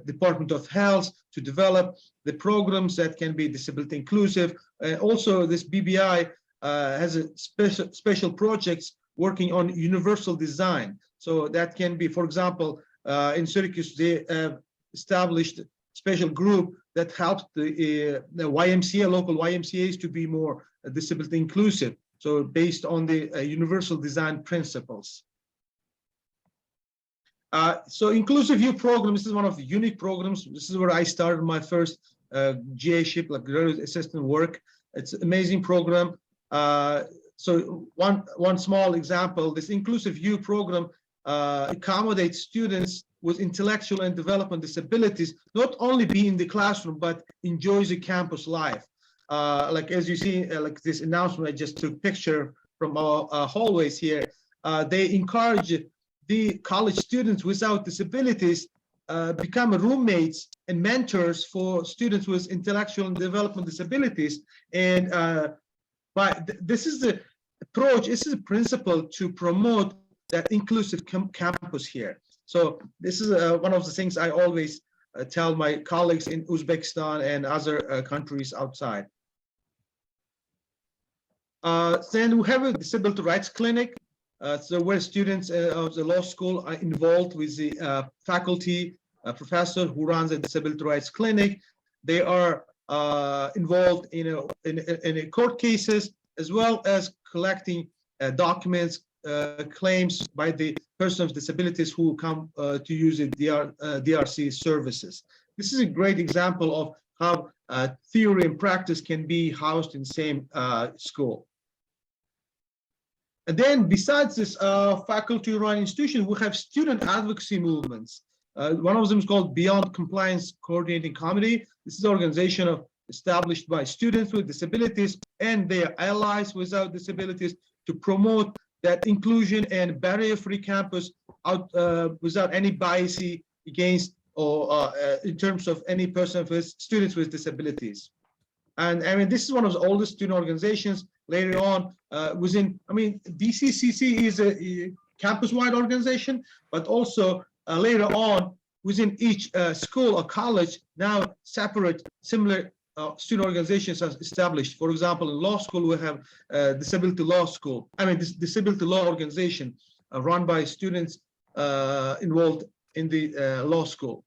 Department of Health to develop the programs that can be disability inclusive. Also, this BBI has a special projects working on universal design. So that can be, for example, in Syracuse, they established a special group that helps the YMCA, local YMCAs to be more disability inclusive. So based on the universal design principles. So Inclusive U program, this is one of the unique programs. This is where I started my first GA-ship, like graduate assistant work. It's an amazing program. So one small example, this Inclusive U program accommodates students with intellectual and development disabilities, not only be in the classroom, but enjoys the campus life. Like as you see, like this announcement, I just took picture from our hallways here. They encourage the college students without disabilities become roommates and mentors for students with intellectual and development disabilities. And this is the approach, this is a principle to promote that inclusive campus here. So this is one of the things I always tell my colleagues in Uzbekistan and other countries outside. Then we have a disability rights clinic. So where students of the law school are involved with the faculty, professor who runs a disability rights clinic. They are involved in court cases, as well as collecting documents, claims by the person of disabilities who come to use the DRC services. This is a great example of how theory and practice can be housed in the same school. And then besides this faculty-run institution, we have student advocacy movements. One of them is called Beyond Compliance Coordinating Committee. This is an organization established by students with disabilities and their allies without disabilities to promote that inclusion and barrier-free campus out without any bias against or in terms of any person with students with disabilities. And this is one of the oldest student organizations. Later on, DCCC is a campus-wide organization, but also later on, within each school or college, now separate similar student organizations are established. For example, in law school, we have disability law school. Disability law organization run by students involved in the law school.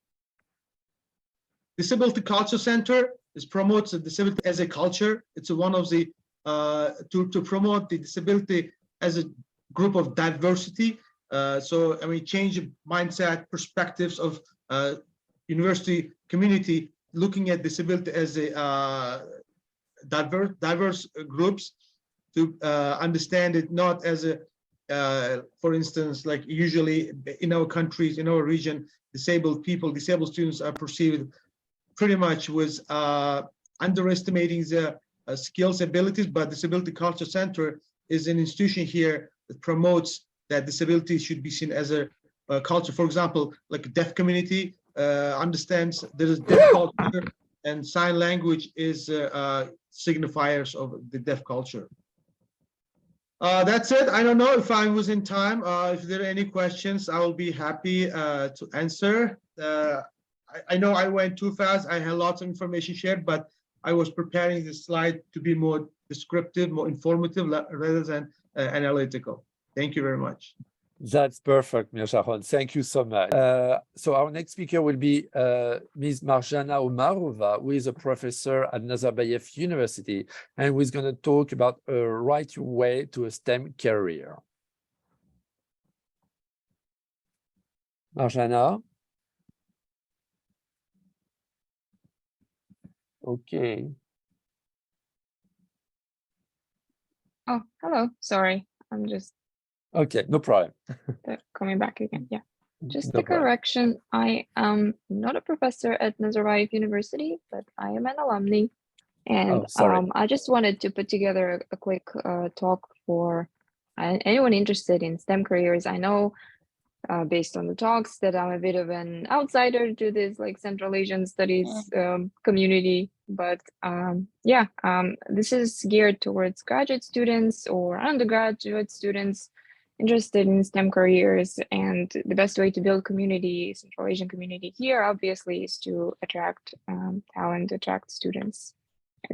Disability Culture Center promotes disability as a culture. It's one of the to promote the disability as a group of diversity. Change mindset, perspectives of university community, looking at disability as a diverse groups, to understand it not as For instance, like usually in our countries, in our region, disabled students are perceived pretty much with underestimating the skills, abilities, but Disability Culture Center is an institution here that promotes that disability should be seen as a culture. For example, like deaf community understands there is deaf culture, and sign language is signifiers of the deaf culture. That's it. I don't know if I was in time. If there are any questions, I will be happy to answer. I know I went too fast. I had lots of information shared, but I was preparing this slide to be more descriptive, more informative, rather than analytical. Thank you very much. That's perfect, Mir-Sharon. Thank you so much. So our next speaker will be Ms. Marjana Omarova, who is a professor at Nazarbayev University, and who is going to talk about a right way to a STEM career. Marjana? Okay. Oh, hello. Sorry, I'm just Okay, no problem. coming back again. Yeah, just No a problem. correction. I am not a professor at Nazarbayev University, but I am an alumni. And Oh, sorry. I just wanted to put together a quick talk for anyone interested in STEM careers. I know based on the talks that I'm a bit of an outsider to this like Central Asian studies community, but this is geared towards graduate students or undergraduate students interested in STEM careers. And the best way to build community, Central Asian community here, obviously, is to attract talent, attract students,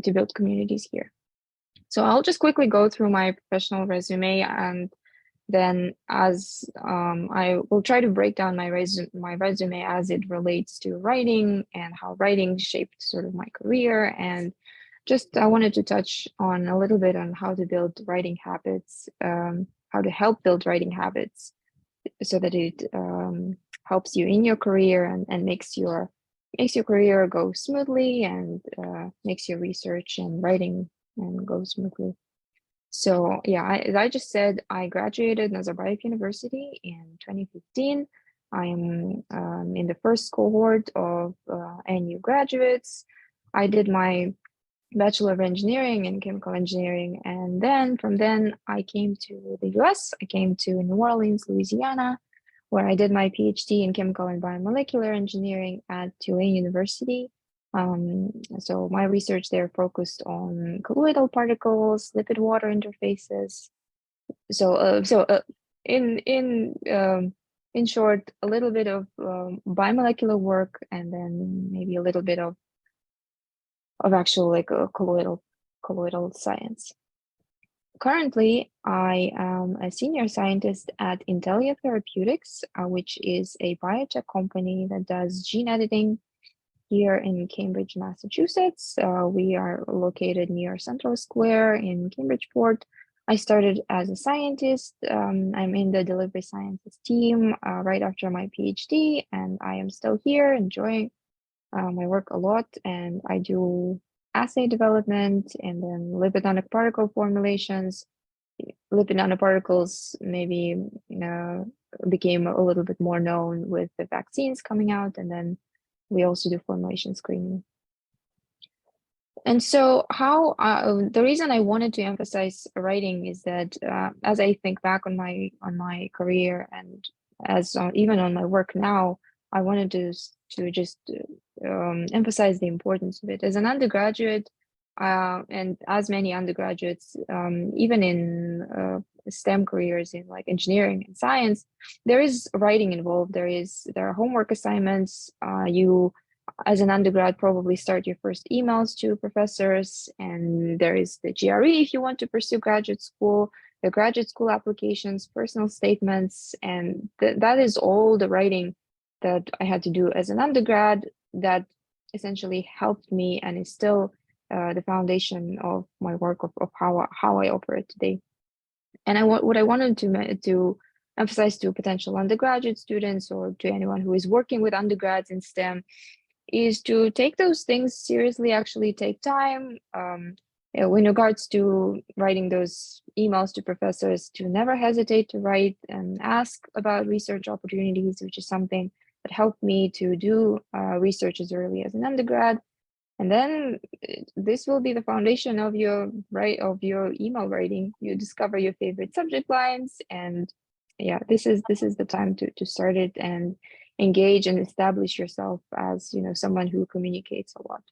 to build communities here. So I'll just quickly go through my professional resume, and then as I will try to break down my resume as it relates to writing and how writing shaped sort of my career. And just I wanted to touch on a little bit on how to build writing habits, how to help build writing habits so that it helps you in your career and makes your career go smoothly, and makes your research and writing and go smoothly. So yeah, as I just said, I graduated Nazarbayev University in 2015. I am in the first cohort of NU graduates. I did my Bachelor of Engineering in Chemical Engineering, and then from then I came to the U.S. I came to New Orleans, Louisiana, where I did my PhD in Chemical and Biomolecular Engineering at Tulane University. So my research there focused on colloidal particles, lipid-water interfaces. In short, a little bit of biomolecular work, and then maybe a little bit of actual like colloidal science. Currently, I am a senior scientist at Intellia Therapeutics, which is a biotech company that does gene editing here in Cambridge, Massachusetts. We are located near Central Square in Cambridgeport. I started as a scientist. I'm in the delivery sciences team right after my PhD, and I am still here enjoying my work a lot. And I do assay development and then lipid nanoparticle formulations. Lipid nanoparticles maybe became a little bit more known with the vaccines coming out, and then we also do formulation screening. And so the reason I wanted to emphasize writing is that as I think back on my career, and as even on my work now, I wanted to just emphasize the importance of it. As an undergraduate, and as many undergraduates, even in STEM careers in like engineering and science, there is writing involved. There are homework assignments. You, as an undergrad, probably start your first emails to professors, and there is the GRE if you want to pursue graduate school, the graduate school applications, personal statements, and that is all the writing that I had to do as an undergrad that essentially helped me and is still the foundation of my work, of how I operate today. And what I wanted to emphasize to potential undergraduate students or to anyone who is working with undergrads in STEM is to take those things seriously, actually take time, in regards to writing those emails to professors, to never hesitate to write and ask about research opportunities, which is something that helped me to do research as early as an undergrad. And then this will be the foundation of your email writing. You discover your favorite subject lines, and yeah, this is the time to start it and engage and establish yourself as someone who communicates a lot.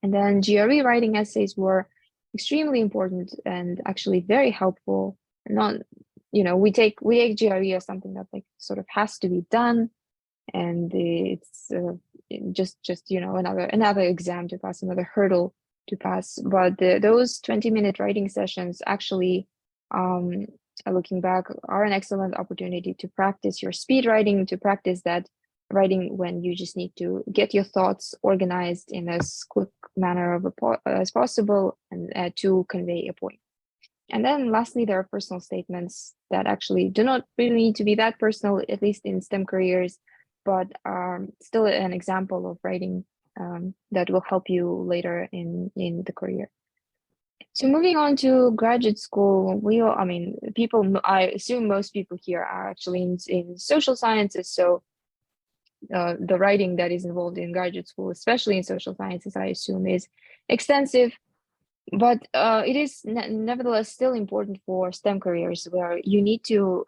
And then GRE writing essays were extremely important and actually very helpful. Not, we take GRE as something that like sort of has to be done, and it's just another exam to pass, another hurdle to pass. But those 20-minute writing sessions actually, looking back, are an excellent opportunity to practice your speed writing, to practice that writing when you just need to get your thoughts organized in as quick manner as possible, and to convey a point. And then lastly, there are personal statements that actually do not really need to be that personal, at least in STEM careers, but are still an example of writing that will help you later in the career. So moving on to graduate school, I assume most people here are actually in social sciences. So the writing that is involved in graduate school, especially in social sciences, I assume is extensive. But it is nevertheless still important for STEM careers, where you need to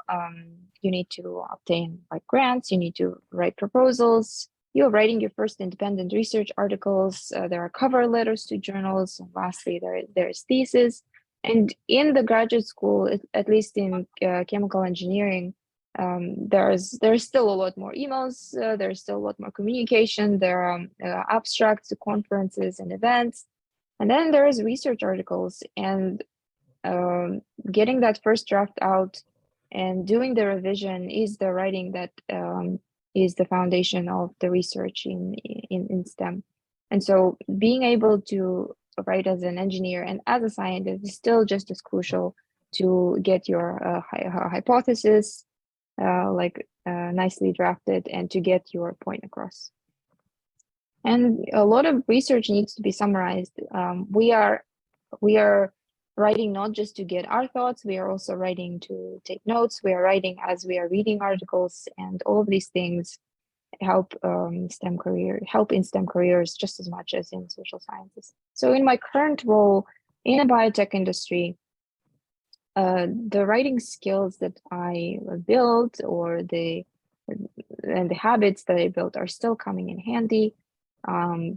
obtain like grants, you need to write proposals, you're writing your first independent research articles, there are cover letters to journals, and lastly there's thesis. And in the graduate school, at least in chemical engineering, there's still a lot more emails, there's still a lot more communication, there are abstracts, conferences, and events. And then there's research articles, and getting that first draft out and doing the revision is the writing that is the foundation of the research in STEM. And so being able to write as an engineer and as a scientist is still just as crucial to get your hypothesis nicely drafted and to get your point across. And a lot of research needs to be summarized. We are writing not just to get our thoughts, we are also writing to take notes. We are writing as we are reading articles, and all of these things help in STEM careers just as much as in social sciences. So in my current role in the biotech industry, the writing skills that I built and the habits that I built are still coming in handy.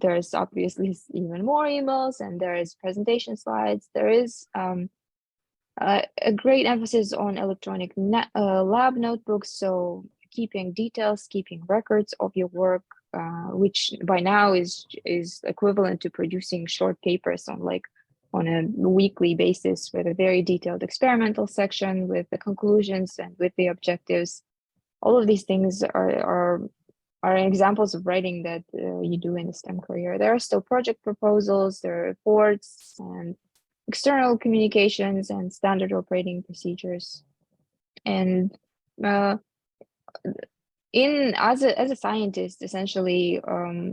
There's obviously even more emails, and there is presentation slides. There is a great emphasis on electronic lab notebooks, so keeping details, keeping records of your work, which by now is equivalent to producing short papers on a weekly basis, with a very detailed experimental section, with the conclusions and with the objectives. All of these things are examples of writing that you do in a STEM career. There are still project proposals, there are reports and external communications and standard operating procedures. And as a scientist, essentially,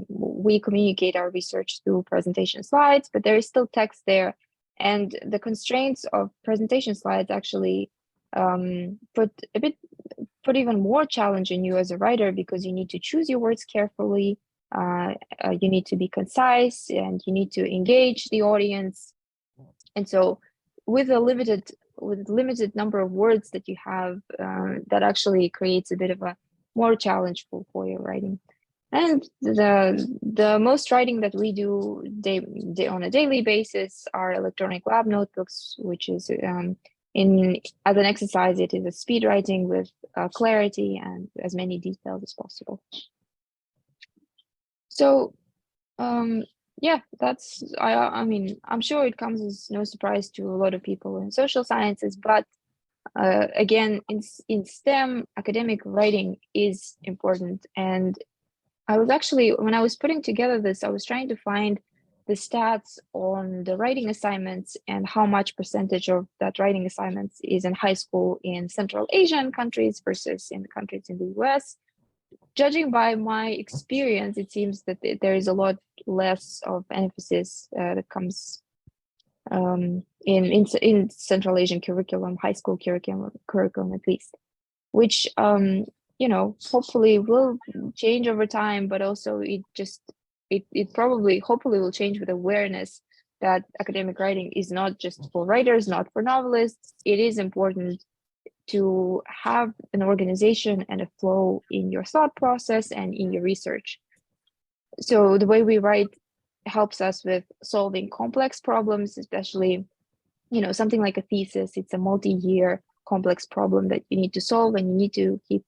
we communicate our research through presentation slides, but there is still text there. And the constraints of presentation slides actually put even more challenge in you as a writer, because you need to choose your words carefully, you need to be concise, and you need to engage the audience. And so with limited number of words that you have, that actually creates a bit of a more challenge for your writing. And the most writing that we do on a daily basis are electronic lab notebooks, which is as an exercise, it is a speed writing with clarity and as many details as possible. So, yeah, I'm sure it comes as no surprise to a lot of people in social sciences, but again, in STEM, academic writing is important. And I was actually, when I was putting together this, I was trying to find the stats on the writing assignments and how much percentage of that writing assignments is in high school in Central Asian countries versus in the countries in the U.S. Judging by my experience, it seems that there is a lot less of emphasis that comes in Central Asian curriculum, high school curriculum at least, which hopefully will change over time, but also it probably hopefully will change with awareness that academic writing is not just for writers, not for novelists. It is important to have an organization and a flow in your thought process and in your research. So the way we write helps us with solving complex problems, especially, something like a thesis. It's a multi-year complex problem that you need to solve, and you need to keep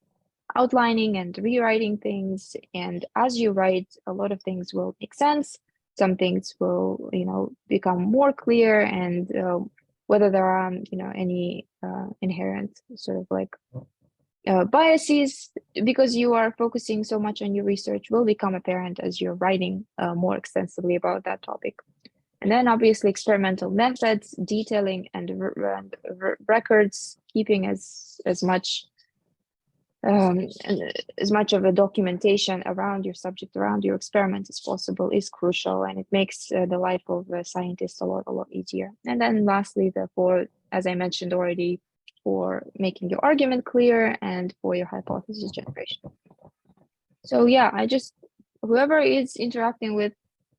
outlining and rewriting things. And as you write, a lot of things will make sense. Some things will, become more clear, and whether there are, any inherent sort of like biases, because you are focusing so much on your research, will become apparent as you're writing more extensively about that topic. And then obviously experimental methods, detailing, and records, keeping as much of a documentation around your subject, around your experiment as possible is crucial, and it makes the life of a scientist a lot easier. And then lastly, therefore, as I mentioned already, for making your argument clear and for your hypothesis generation. So yeah, whoever is interacting with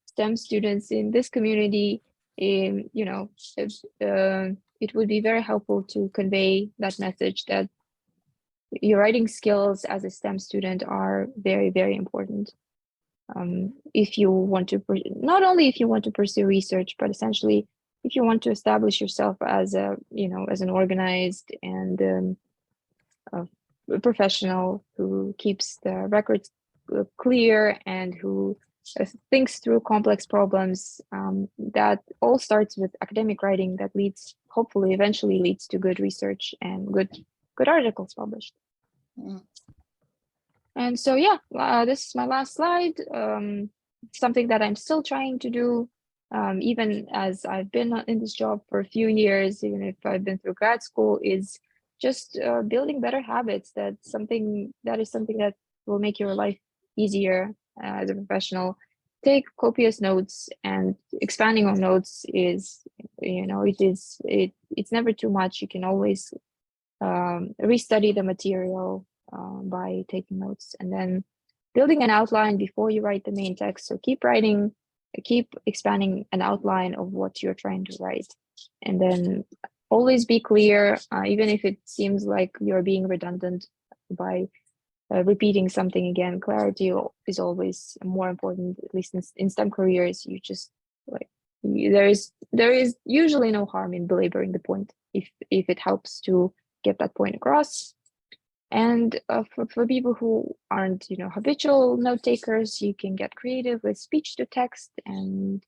STEM students in this community, it would be very helpful to convey that message that your writing skills as a STEM student are very, very important. If you want to, not only if you want to pursue research, but essentially if you want to establish yourself as as an organized and a professional who keeps the records clear and who thinks through complex problems, that all starts with academic writing that hopefully eventually leads to good research and good articles published. And so this is my last slide. Something that I'm still trying to do, even as I've been in this job for a few years, even if I've been through grad school, is just building better habits. That is something that will make your life easier as a professional. Take copious notes, and expanding on notes is, it's never too much. You can always restudy the material by taking notes, and then building an outline before you write the main text. So keep writing, keep expanding an outline of what you're trying to write, and then always be clear, even if it seems like you're being redundant by repeating something again. Clarity is always more important, at least in STEM careers. You just there is usually no harm in belaboring the point if it helps to get that point across. And for people who aren't habitual note takers, you can get creative with speech to text, and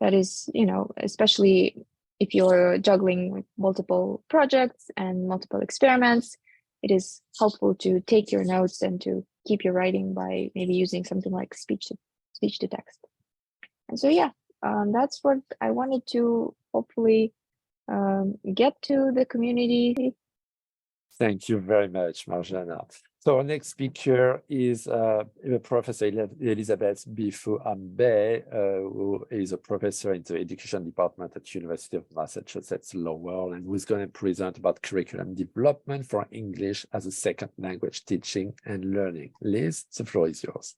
that is especially if you're juggling with multiple projects and multiple experiments, it is helpful to take your notes and to keep your writing by maybe using something like speech to text. And so that's what I wanted to hopefully get to the community. Thank you very much, Marjana. So our next speaker is Professor Elizabeth Bifu-Ambe, who is a professor in the education department at University of Massachusetts Lowell, and who's going to present about curriculum development for English as a second language teaching and learning. Liz, the floor is yours.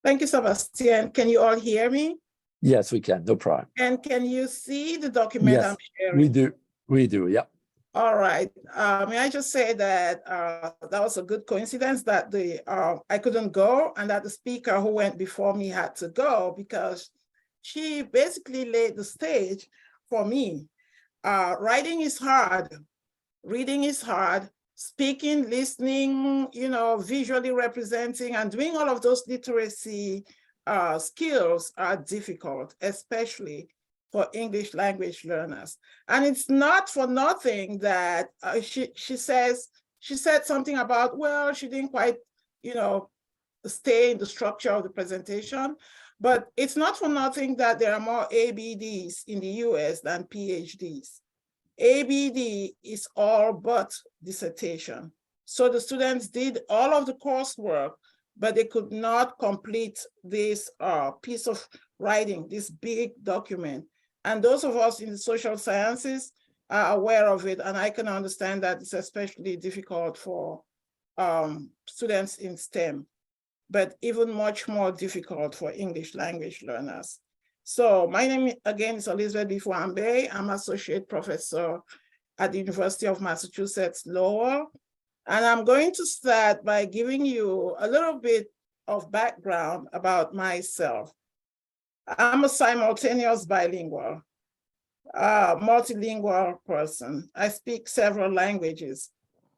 Thank you, Sebastian. Can you all hear me? Yes, we can, no problem. And can you see the document I'm sharing? We do, yeah. All right. May I just say that that was a good coincidence that I couldn't go, and that the speaker who went before me had to go, because she basically laid the stage for me. Writing is hard. Reading is hard. Speaking, listening, visually representing, and doing all of those literacy skills are difficult, especially for English language learners. And it's not for nothing that she said something about, well, she didn't quite, stay in the structure of the presentation, but it's not for nothing that there are more ABDs in the US than PhDs. ABD is all but dissertation. So the students did all of the coursework, but they could not complete this piece of writing, this big document. And those of us in the social sciences are aware of it, and I can understand that it's especially difficult for students in STEM, but even much more difficult for English language learners. So my name again is Elizabeth Bifwambe. I'm associate professor at the University of Massachusetts Lowell. And I'm going to start by giving you a little bit of background about myself. I'm a simultaneous bilingual, multilingual person. I speak several languages.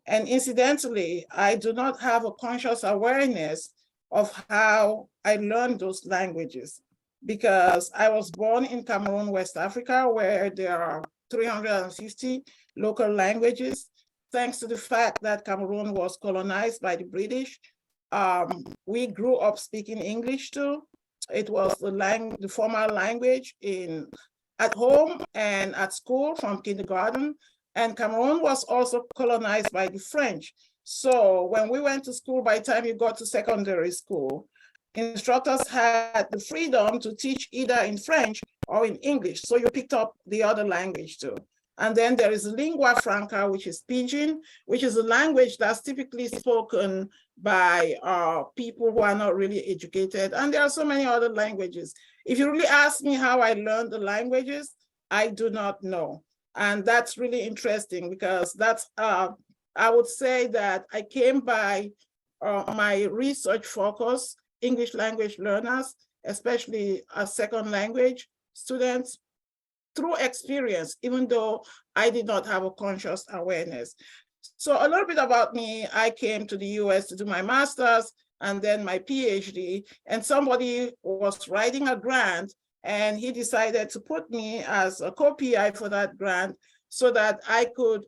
And incidentally, I do not have a conscious awareness of how I learned those languages, because I was born in Cameroon, West Africa, where there are 350 local languages. Thanks to the fact that Cameroon was colonized by the British, we grew up speaking English too. It was the formal language at home and at school from kindergarten. And Cameroon was also colonized by the French. So when we went to school, by the time you got to secondary school, instructors had the freedom to teach either in French or in English. So you picked up the other language too. And then there is lingua franca, which is Pidgin, which is a language that's typically spoken by people who are not really educated. And there are so many other languages. If you really ask me how I learned the languages, I do not know. And that's really interesting, because that's, I would say that I came by my research focus, English language learners, especially as second language students, through experience, even though I did not have a conscious awareness. So a little bit about me: I came to the US to do my master's and then my PhD, and somebody was writing a grant, and he decided to put me as a co-PI for that grant so that I could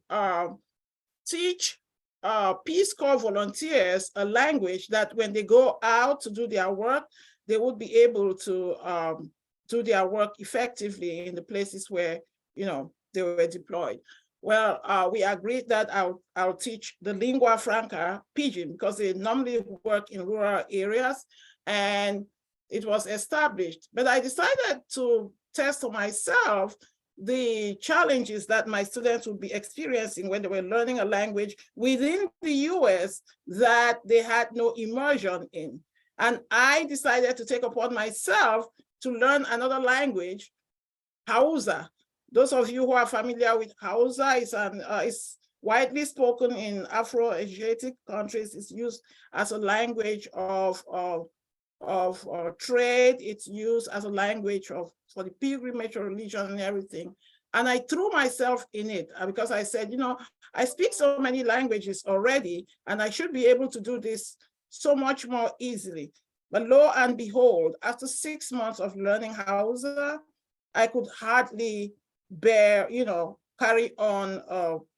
teach Peace Corps volunteers a language that when they go out to do their work, they would be able to do their work effectively in the places where, you know, they were deployed. Well, we agreed that I'll teach the lingua franca, Pidgin, because they normally work in rural areas, and it was established. But I decided to test for myself the challenges that my students would be experiencing when they were learning a language within the US that they had no immersion in. And I decided to take upon myself to learn another language, Hausa. Those of you who are familiar with Hausa, it's widely spoken in Afro-Asiatic countries. It's used as a language of trade. It's used as a language for the pilgrimage religion and everything. And I threw myself in it because I said, you know, I speak so many languages already, and I should be able to do this so much more easily. But lo and behold, after 6 months of learning Hausa, I could hardly bear, you know, carry on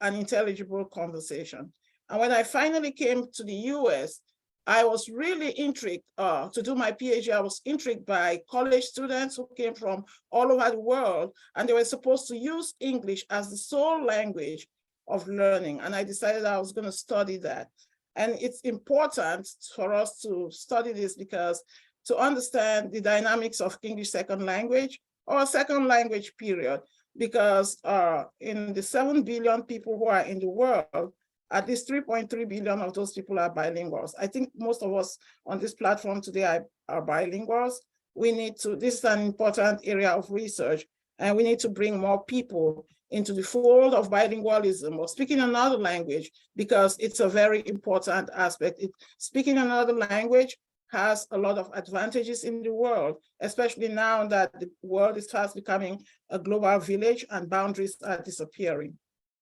an intelligible conversation. And when I finally came to the US, I was really intrigued to do my PhD. I was intrigued by college students who came from all over the world, and they were supposed to use English as the sole language of learning. And I decided I was going to study that. And it's important for us to study this because to understand the dynamics of English second language or second language period, because in the 7 billion people who are in the world, at least 3.3 billion of those people are bilinguals. I think most of us on this platform today are bilinguals. This is an important area of research, and we need to bring more people into the fold of bilingualism or speaking another language, because it's a very important aspect. Speaking another language has a lot of advantages in the world, especially now that the world is fast becoming a global village and boundaries are disappearing.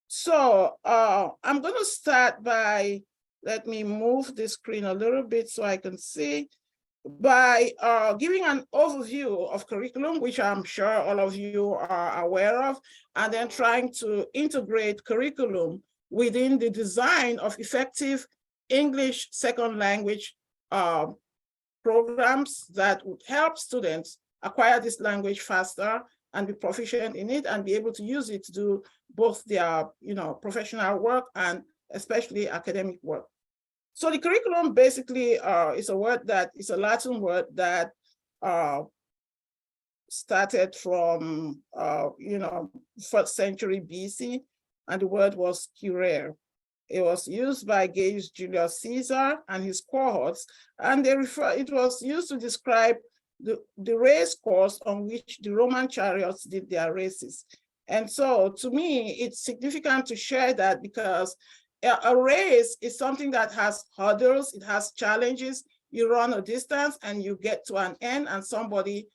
So I'm going to start by, let me move the screen a little bit so I can see, by giving an overview of curriculum, which I'm sure all of you are aware of, and then trying to integrate curriculum within the design of effective English second language programs that would help students acquire this language faster and be proficient in it and be able to use it to do both their, you know, professional work and especially academic work. So the curriculum basically is a Latin word that started from, 1st century BC, and the word was curere. It was used by Gaius Julius Caesar and his cohorts, and it was used to describe the race course on which the Roman chariots did their races. And so to me, it's significant to share that, because a race is something that has hurdles, it has challenges. You run a distance and you get to an end and somebody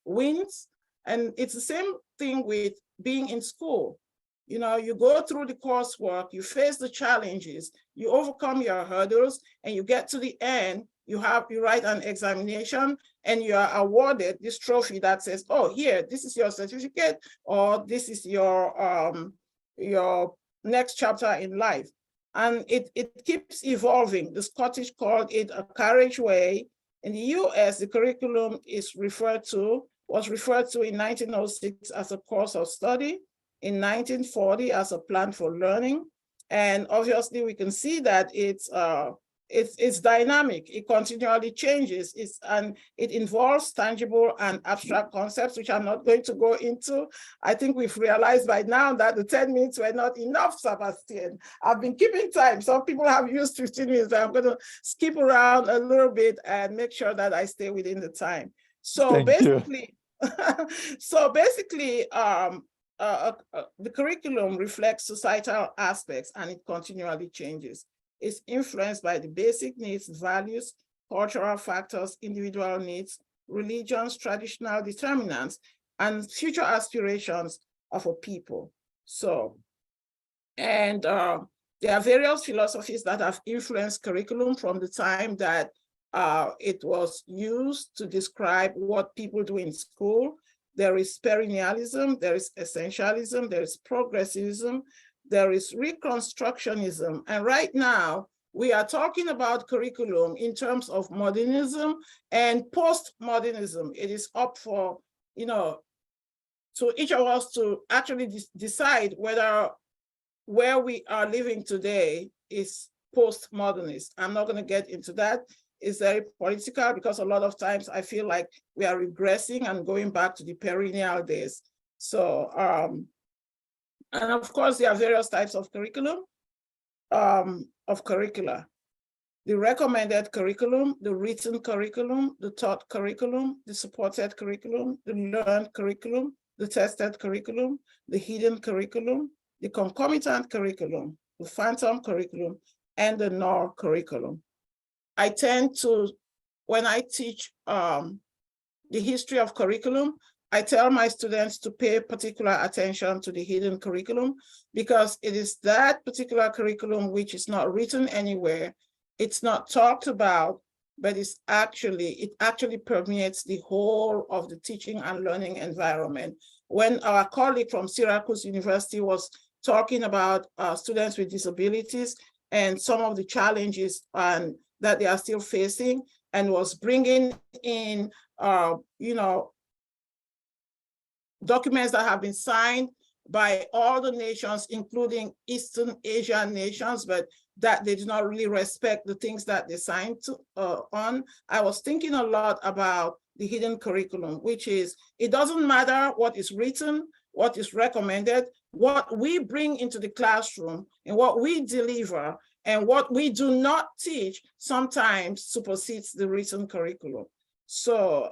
wins. And it's the same thing with being in school. You go through the coursework, you face the challenges, you overcome your hurdles, and you get to the end, you write an examination, and you are awarded this trophy that says, oh, here, this is your certificate, or this is your next chapter in life. And it keeps evolving. The Scottish called it a carriageway. In the US, the curriculum was referred to in 1906 as a course of study, in 1940 as a plan for learning. And obviously we can see that it's dynamic, it continually changes, and it involves tangible and abstract concepts, which I'm not going to go into. I think we've realized by now that the 10 minutes were not enough, Sebastian. I've been keeping time. Some people have used 15 minutes, but I'm going to skip around a little bit and make sure that I stay within the time. So basically, the curriculum reflects societal aspects, and it continually changes. It's influenced by the basic needs, values, cultural factors, individual needs, religions, traditional determinants, and future aspirations of a people. There are various philosophies that have influenced curriculum from the time that it was used to describe what people do in school. There is perennialism, there is essentialism, there is progressivism, there is reconstructionism. And right now, we are talking about curriculum in terms of modernism and postmodernism. It is up for, to each of us to actually decide whether where we are living today is postmodernist. I'm not going to get into that. It's very political, because a lot of times I feel like we are regressing and going back to the perennial days. And of course, there are various types of curriculum, curricula. The recommended curriculum, the written curriculum, the taught curriculum, the supported curriculum, the learned curriculum, the tested curriculum, the hidden curriculum, the concomitant curriculum, the phantom curriculum, and the null curriculum. I tend to, when I teach the history of curriculum, I tell my students to pay particular attention to the hidden curriculum, because it is that particular curriculum which is not written anywhere, it's not talked about, but it actually permeates the whole of the teaching and learning environment. When our colleague from Syracuse University was talking about students with disabilities and some of the challenges that they are still facing, and was bringing in, documents that have been signed by all the nations, including Eastern Asian nations, but that they do not really respect the things that they signed on. I was thinking a lot about the hidden curriculum, which is, it doesn't matter what is written, what is recommended, what we bring into the classroom and what we deliver and what we do not teach sometimes supersedes the written curriculum. So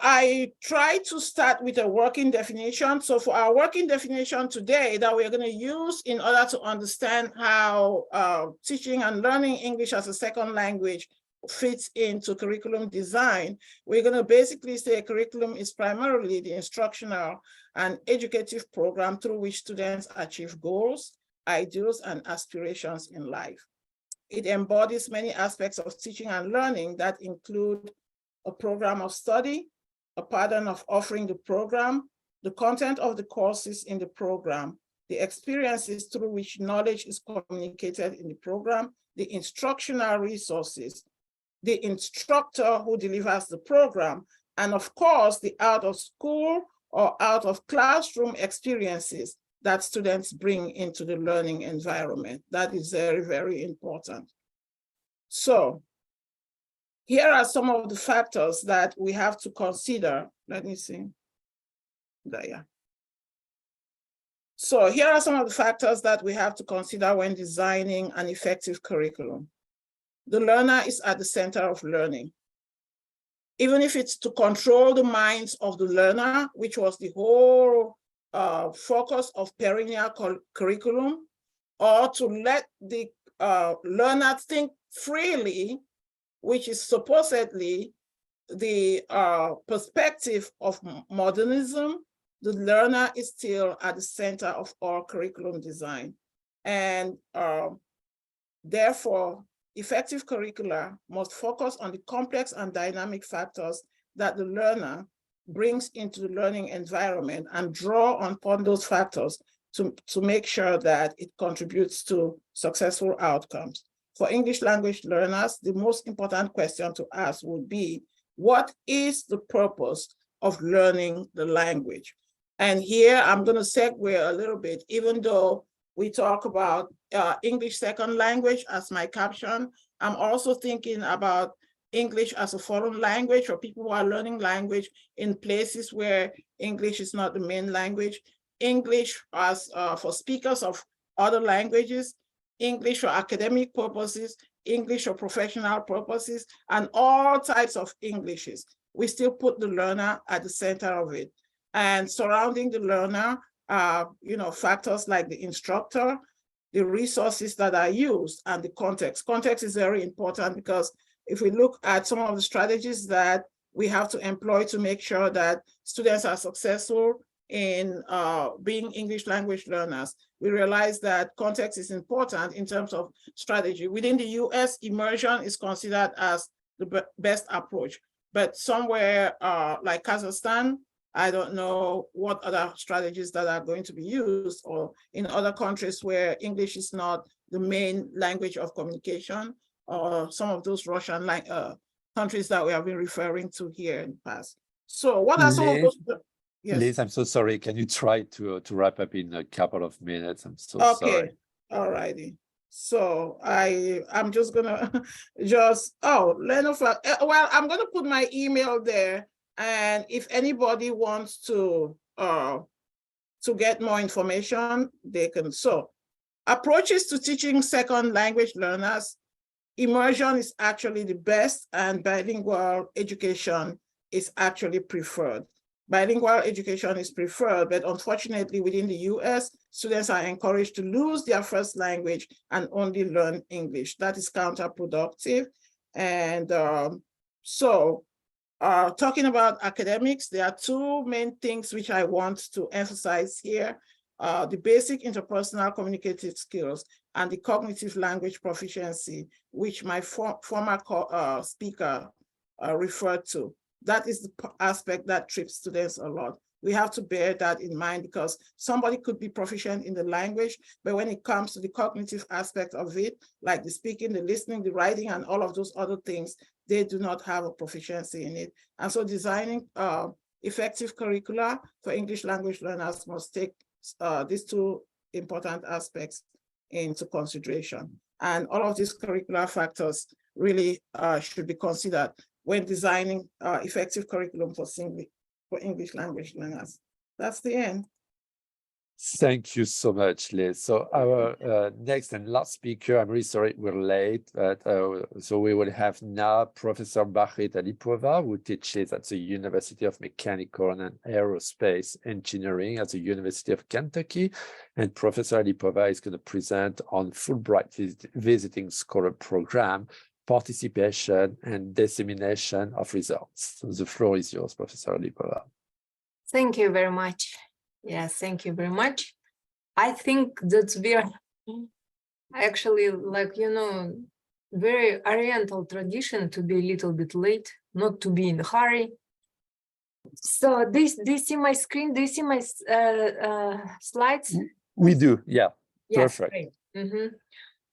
I try to start with a working definition. So for our working definition today that we're going to use in order to understand how teaching and learning English as a second language fits into curriculum design, we're going to basically say curriculum is primarily the instructional and educative program through which students achieve goals, ideals, and aspirations in life. It embodies many aspects of teaching and learning that include a program of study, a pattern of offering the program, the content of the courses in the program, the experiences through which knowledge is communicated in the program, the instructional resources, the instructor who delivers the program, and of course, the out of school or out of classroom experiences that students bring into the learning environment. That is very, very important. So here are some of the factors that we have to consider. Let me see. There, yeah. So here are some of the factors that we have to consider when designing an effective curriculum. The learner is at the center of learning. Even if it's to control the minds of the learner, which was the whole focus of perennial curriculum, or to let the learner think freely, which is supposedly the perspective of modernism, the learner is still at the center of all curriculum design. And therefore, effective curricula must focus on the complex and dynamic factors that the learner brings into the learning environment and draw upon those factors to make sure that it contributes to successful outcomes. For English language learners, the most important question to ask would be, what is the purpose of learning the language? And here I'm going to segue a little bit, even though we talk about English second language as my caption, I'm also thinking about English as a foreign language for people who are learning language in places where English is not the main language, English as for speakers of other languages, English for academic purposes, English for professional purposes, and all types of Englishes. We still put the learner at the center of it. And surrounding the learner, factors like the instructor, the resources that are used, and the context. Context is very important because if we look at some of the strategies that we have to employ to make sure that students are successful in being English language learners, we realize that context is important in terms of strategy. Within the US, immersion is considered as the best approach, but somewhere like Kazakhstan, I don't know what other strategies that are going to be used, or in other countries where English is not the main language of communication, or some of those Russian countries that we have been referring to here in the past. So what are some of those? Yes. Liz, I'm so sorry. Can you try to wrap up in a couple of minutes? I'm so sorry. Okay, all righty. So I'm just gonna well, I'm gonna put my email there. And if anybody wants to get more information, they can. So, approaches to teaching second language learners, immersion is actually the best, and bilingual education is actually preferred. Bilingual education is preferred, but unfortunately within the US, students are encouraged to lose their first language and only learn English. That is counterproductive. And talking about academics, there are two main things which I want to emphasize here. The basic interpersonal communicative skills and the cognitive language proficiency, which my former speaker referred to. That is the aspect that trips students a lot. We have to bear that in mind because somebody could be proficient in the language, but when it comes to the cognitive aspect of it, like the speaking, the listening, the writing, and all of those other things, they do not have a proficiency in it. And so designing effective curricula for English language learners must take these two important aspects into consideration. And all of these curricular factors really should be considered when designing effective curriculum for English language learners. That's the end. Thank you so much, Liz. So our next and last speaker, I'm really sorry we're late, but so we will have now Professor Margarita Lipova, who teaches at the University of Mechanical and Aerospace Engineering at the University of Kentucky. And Professor Lipova is going to present on Fulbright Visiting Scholar Program, participation and dissemination of results. So the floor is yours, Professor Lipova. Thank you very much. Yes, thank you very much. I think that we are actually very Oriental tradition to be a little bit late, not to be in a hurry. So do you see my screen? Do you see my slides? We do, yeah, Yes, perfect. great. Mm-hmm.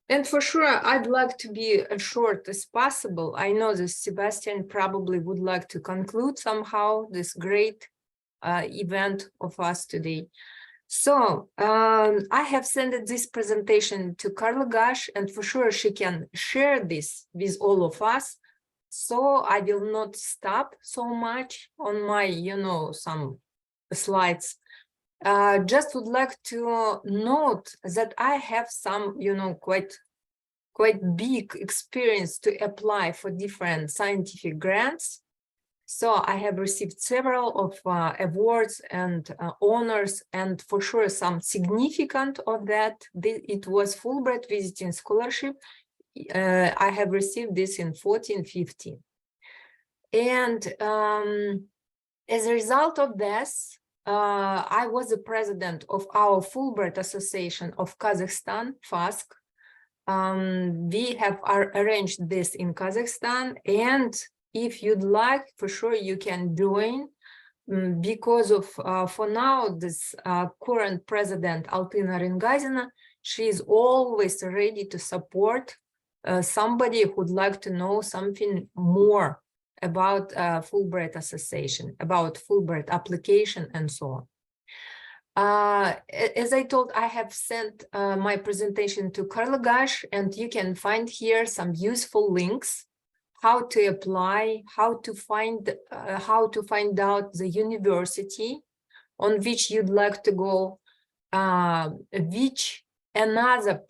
And for sure, I'd like to be as short as possible. I know that Sebastian probably would like to conclude somehow this great event of us today. So I have sent this presentation to Carla Gash, and for sure she can share this with all of us. So I will not stop so much on my, some slides. Just would like to note that I have some, quite big experience to apply for different scientific grants. So I have received several of awards and honors, and for sure some significant of that. It was Fulbright Visiting Scholarship. I have received this in 14-15. And as a result of this, I was the president of our Fulbright Association of Kazakhstan, FASK. We have arranged this in Kazakhstan, and if you'd like, for sure you can join, because of, for now, this current president, Altina Rengazina, she is always ready to support somebody who'd like to know something more about Fulbright Association, about Fulbright application, and so on. As I told, I have sent my presentation to Karlagash, and you can find here some useful links, how to apply, how to find out the university on which you'd like to go, which another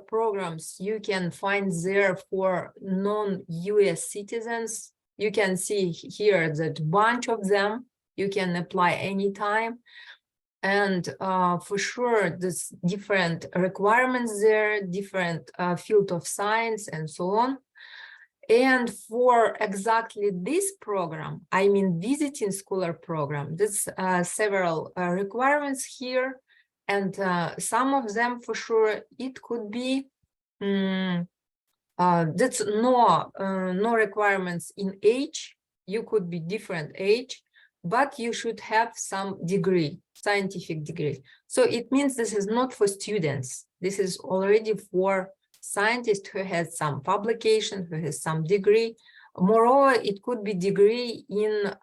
programs you can find there for non-US citizens. You can see here that bunch of them you can apply anytime. And for sure, there's different requirements there, different field of science and so on. And for exactly this program, I mean visiting scholar program, there's several requirements here. And some of them for sure, it could be, that's no requirements in age. You could be different age, but you should have some degree, scientific degree. So it means this is not for students. This is already for scientists who has some publication, who has some degree. Moreover, it could be degree in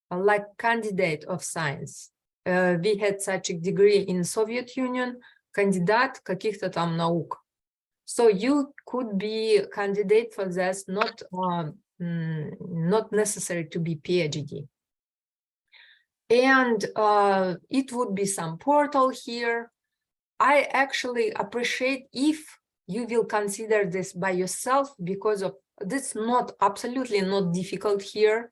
like candidate of science. We had such a degree in Soviet Union, кандидат каких-то там наук. So you could be a candidate for this, not necessary to be PhD. And it would be some portal here. I actually appreciate if you will consider this by yourself, because of this not absolutely not difficult here.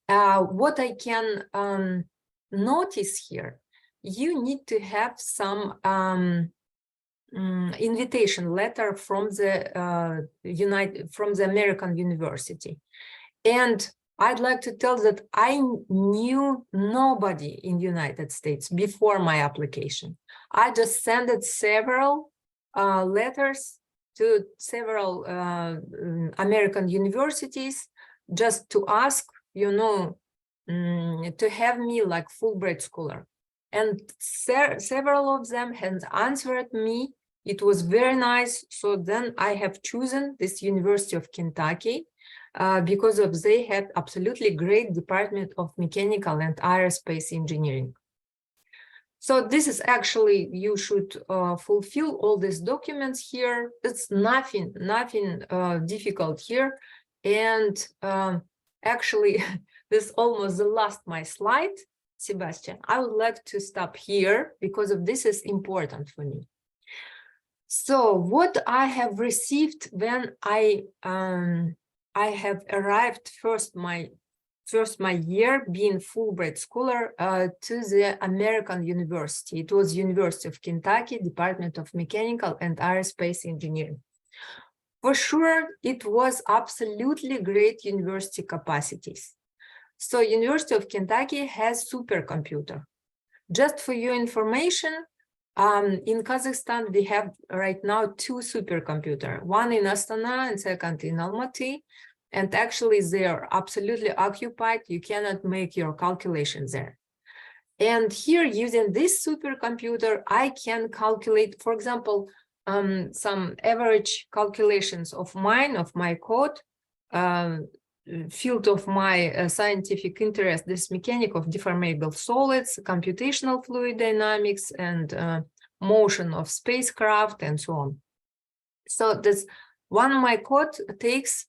What I can notice here, you need to have some invitation letter from the American University. And I'd like to tell that I knew nobody in the United States before my application. I just sent several letters to several American universities just to ask, to have me like Fulbright scholar. And several of them had answered me. It was very nice. So then I have chosen this University of Kentucky because of they had absolutely great department of mechanical and aerospace engineering. So this is actually, you should fulfill all these documents here. It's nothing difficult here. And actually, this is almost the last my slide, Sebastian. I would like to stop here because of this is important for me. So what I have received when I have arrived first my year being Fulbright scholar to the American University. It was University of Kentucky, Department of Mechanical and Aerospace Engineering. For sure, it was absolutely great university capacities. So University of Kentucky has supercomputer. Just for your information, in Kazakhstan, we have right now 2 supercomputers, one in Astana and second in Almaty. And actually, they are absolutely occupied. You cannot make your calculations there. And here, using this supercomputer, I can calculate, for example, some average calculations of mine, of my code, field of my scientific interest, this mechanics of deformable solids, computational fluid dynamics, and motion of spacecraft, and so on. So this one of my code takes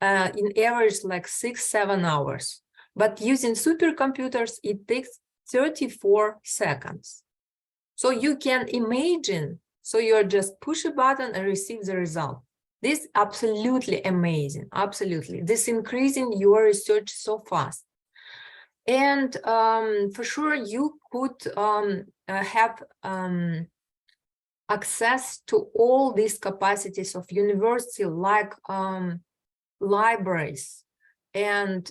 in average like 6-7 hours. But using supercomputers, it takes 34 seconds. So you can imagine, so you're just push a button and receive the result. This is absolutely amazing, absolutely. This increasing your research so fast. And for sure, you could have access to all these capacities of university, like libraries, and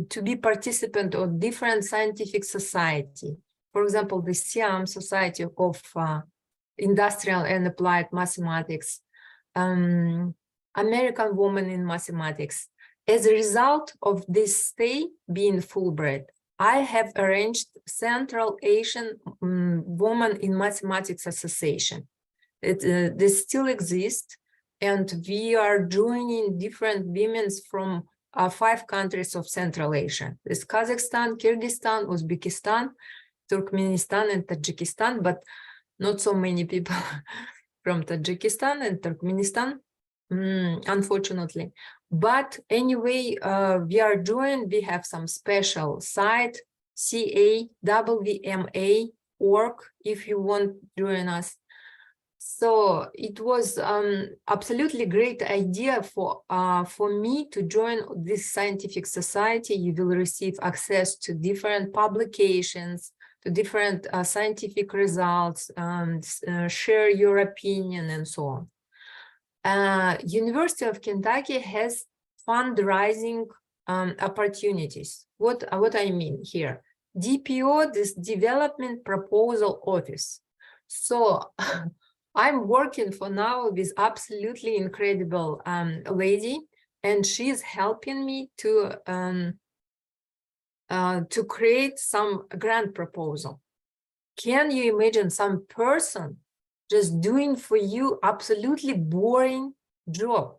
to be participant of different scientific society. For example, the SIAM, Society of Industrial and Applied Mathematics, American Women in Mathematics. As a result of this stay being Fulbright, I have arranged Central Asian Women in Mathematics Association. This still exists, and we are joining different women from 5 countries of Central Asia. It's Kazakhstan, Kyrgyzstan, Uzbekistan, Turkmenistan, and Tajikistan, but not so many people from Tajikistan and Turkmenistan, unfortunately. But anyway, we are joined. We have some special site, CAWMA.org, if you want to join us. So it was absolutely great idea for me to join this scientific society. You will receive access to different publications, to different scientific results, share your opinion, and so on. University of Kentucky has fundraising opportunities. What I mean here, DPO, this Development Proposal Office. So I'm working for now with absolutely incredible lady, and she's helping me to create some grant proposal. Can you imagine some person just doing for you absolutely boring job?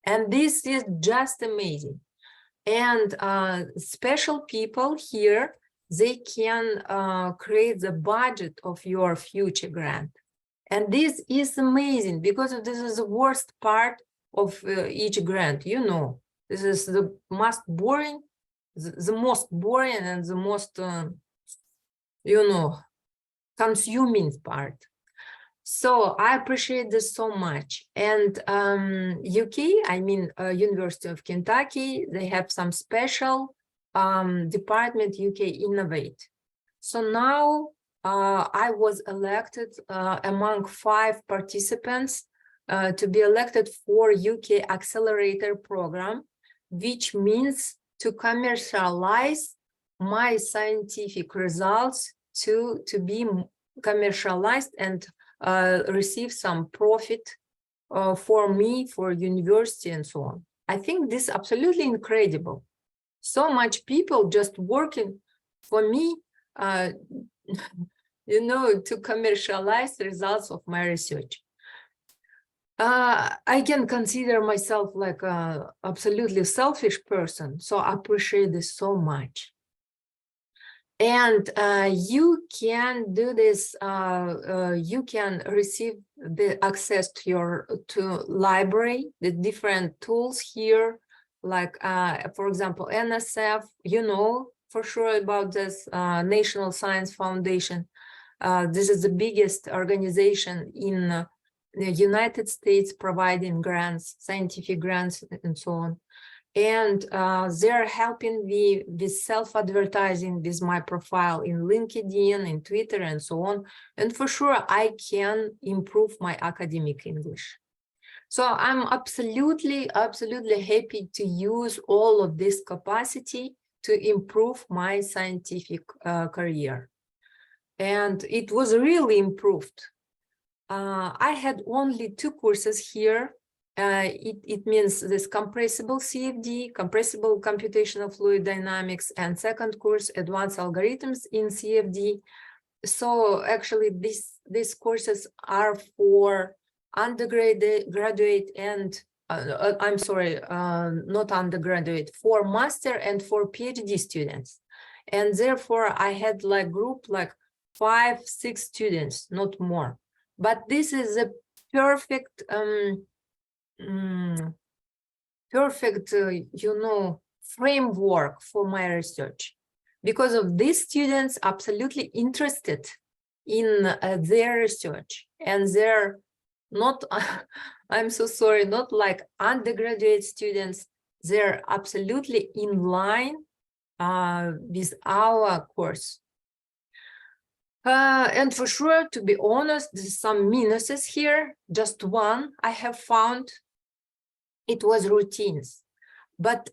And this is just amazing. And special people here, they can create the budget of your future grant. And this is amazing, because this is the worst part of each grant. You know, this is the most boring, the most boring and the most, you know, consuming part. So I appreciate this so much. And UK, I mean, University of Kentucky, they have some special department, UK Innovate. So now I was elected among 5 participants to be elected for UK Accelerator Program, which means to commercialize my scientific results to be commercialized and receive some profit for me, for university, and so on. I think this is absolutely incredible. So much people just working for me, you know, to commercialize the results of my research. I can consider myself like a absolutely selfish person, so I appreciate this so much. And you can do this, you can receive the access to your library, the different tools here, like, for example, NSF, you know for sure about this National Science Foundation. This is the biggest organization in the United States providing grants, scientific grants, and so on. And they're helping me with self-advertising with my profile in LinkedIn, in Twitter, and so on. And for sure, I can improve my academic English. So I'm absolutely happy to use all of this capacity to improve my scientific career. And it was really improved. I had only 2 courses here. It means this compressible CFD, compressible computational fluid dynamics, and second course, advanced algorithms in CFD. So actually these courses are for undergraduate and, I'm sorry, not undergraduate, for master and for PhD students. And therefore I had like group like 5-6 students, not more. But this is a perfect perfect, framework for my research, because of these students absolutely interested in their research, and they're not, I'm so sorry, not like undergraduate students, they're absolutely in line with our course. And for sure, to be honest, there's some minuses here. Just one I have found, it was routines. But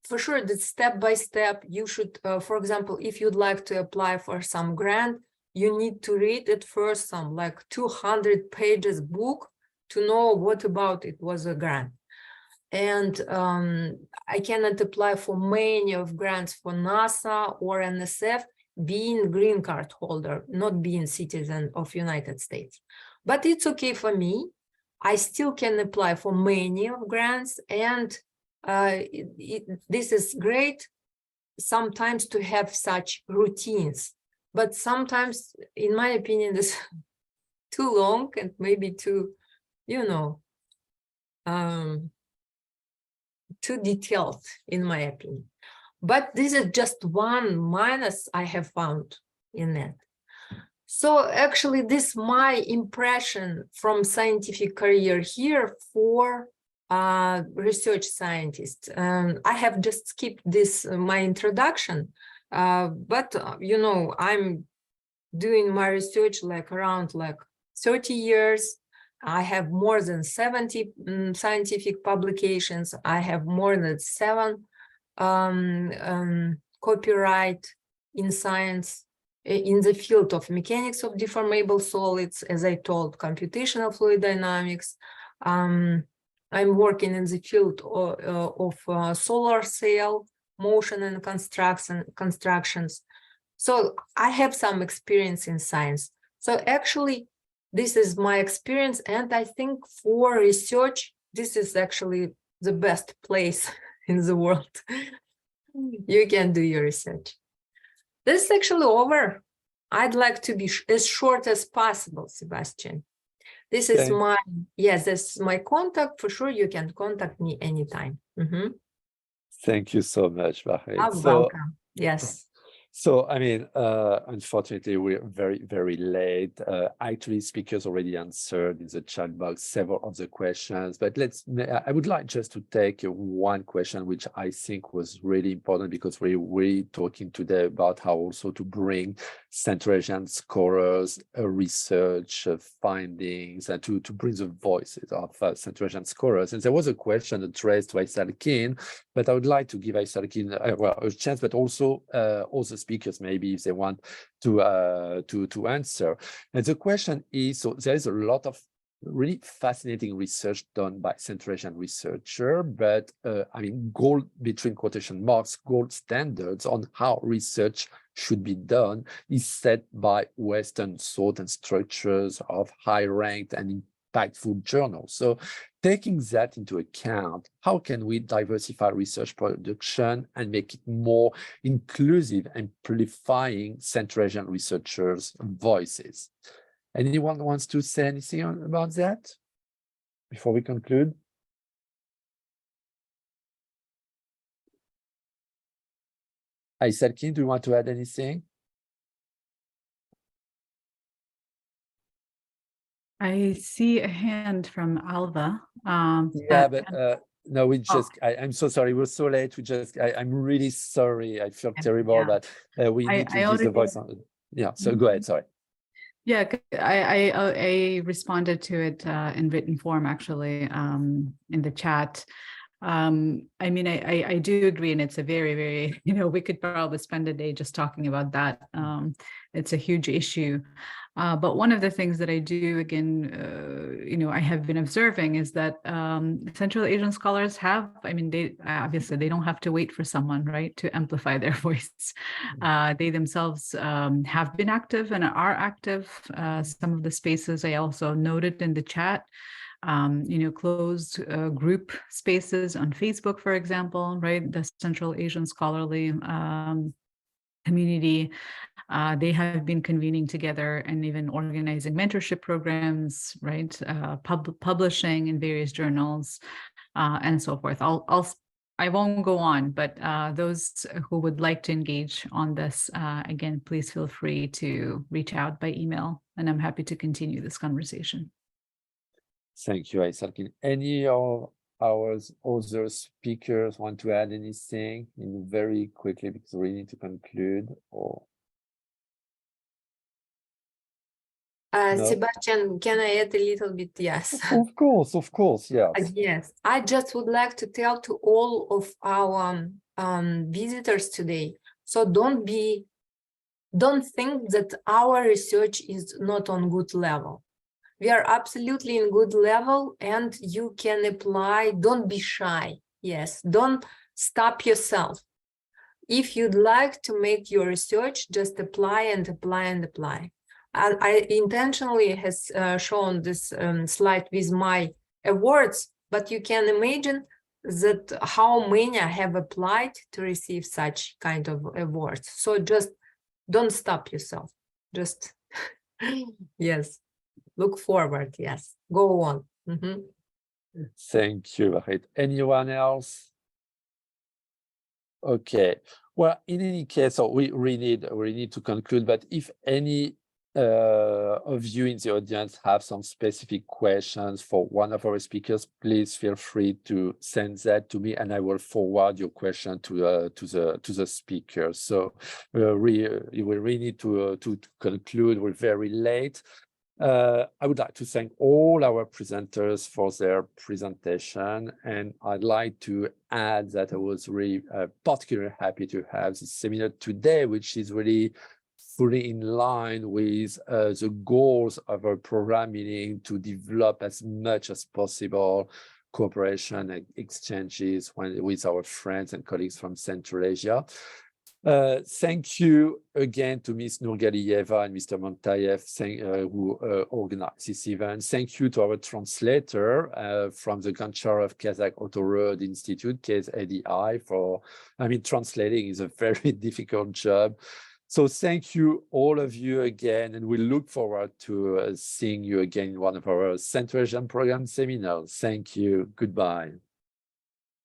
for sure, that step by step, you should, for example, if you'd like to apply for some grant, you need to read at first some like 200 pages book to know what about it was a grant. And I cannot apply for many of grants for NASA or NSF, being green card holder, not being citizen of United States. But it's okay for me. I still can apply for many of grants, and this is great sometimes to have such routines. But sometimes, in my opinion, this is too long and maybe too, too detailed, in my opinion. But this is just one minus I have found in it. So actually, this is my impression from scientific career here for research scientist. I have just skipped this, my introduction, but I'm doing my research like around 30 years. I have more than 70 scientific publications. I have more than 7 copyright in science in the field of mechanics of deformable solids, as I told, computational fluid dynamics. I'm working in the field of solar cell motion and constructions. So I have some experience in science. So actually, this is my experience, and I think for research, this is actually the best place in the world. You can do your research. This is actually over. I'd like to be as short as possible, Sebastian. This is this is my contact. For sure, you can contact me anytime. Thank you so much, Bahrain. You're welcome. Yes. So, I mean, unfortunately, we're very, very late. Actually, speakers already answered in the chat box several of the questions, but I would like just to take one question, which I think was really important, because we're talking today about how also to bring Central Asian scholars, research findings, and to bring the voices of Central Asian scholars. And there was a question addressed to Aisalkyn, but I would like to give Aisalkyn a chance, but also the speakers, maybe if they want to answer. And the question is, so there is a lot of really fascinating research done by Central Asian researchers, but I mean, gold, between quotation marks, gold standards on how research should be done is set by Western thought and structures of high-ranked and impactful journals. So taking that into account, how can we diversify research production and make it more inclusive, amplifying Central Asian researchers' voices? Anyone wants to say anything about that before we conclude? Aisalkyn, do you want to add anything? I see a hand from Alva. No, we just, I'm so sorry, we're so late. I'm really sorry. I feel terrible, but we need to use the voice on. Yeah, so go ahead, sorry. Yeah, I responded to it in written form, actually, in the chat. I mean, I do agree, and it's a very, very, we could probably spend a day just talking about that. It's a huge issue. But one of the things that I do, again, I have been observing is that Central Asian scholars have, I mean, they don't have to wait for someone, right, to amplify their voice. They themselves have been active and are active. Some of the spaces I also noted in the chat, closed group spaces on Facebook, for example, right, the Central Asian scholarly community. They have been convening together and even organizing mentorship programs, right? Publishing in various journals. and so forth. I won't go on, but those who would like to engage on this, again, please feel free to reach out by email, and I'm happy to continue this conversation. Thank you, Aisalkyn. Any of our other speakers want to add anything very quickly because we need to conclude? Or no? Sebastian, can I add a little bit? Yes. Of course, yes. Yes, I just would like to tell to all of our visitors today. So don't think that our research is not on good level. We are absolutely in good level, and you can apply. Don't be shy. Yes, don't stop yourself. If you'd like to make your research, just apply and apply and apply. I intentionally has shown this slide with my awards, but you can imagine that how many have applied to receive such kind of awards. So just don't stop yourself. Just yes, look forward. Yes, go on. Thank you, Vahid. Anyone else? Okay. Well, in any case, so we need to conclude. But if any of you in the audience have some specific questions for one of our speakers, please feel free to send that to me, and I will forward your question to the speaker. So we really need to conclude. We're very late. I would like to thank all our presenters for their presentation, and I'd like to add that I was really particularly happy to have this seminar today, which is really fully in line with the goals of our program, meaning to develop as much as possible cooperation and exchanges with our friends and colleagues from Central Asia. Thank you again to Ms. Nurgalieva and Mr. Montayev who organized this event. Thank you to our translator from the Goncharov Kazakh Auto Road Institute, KZADI, translating is a very difficult job. So thank you, all of you again, and we look forward to seeing you again in one of our Central Asian program seminars. Thank you. Goodbye.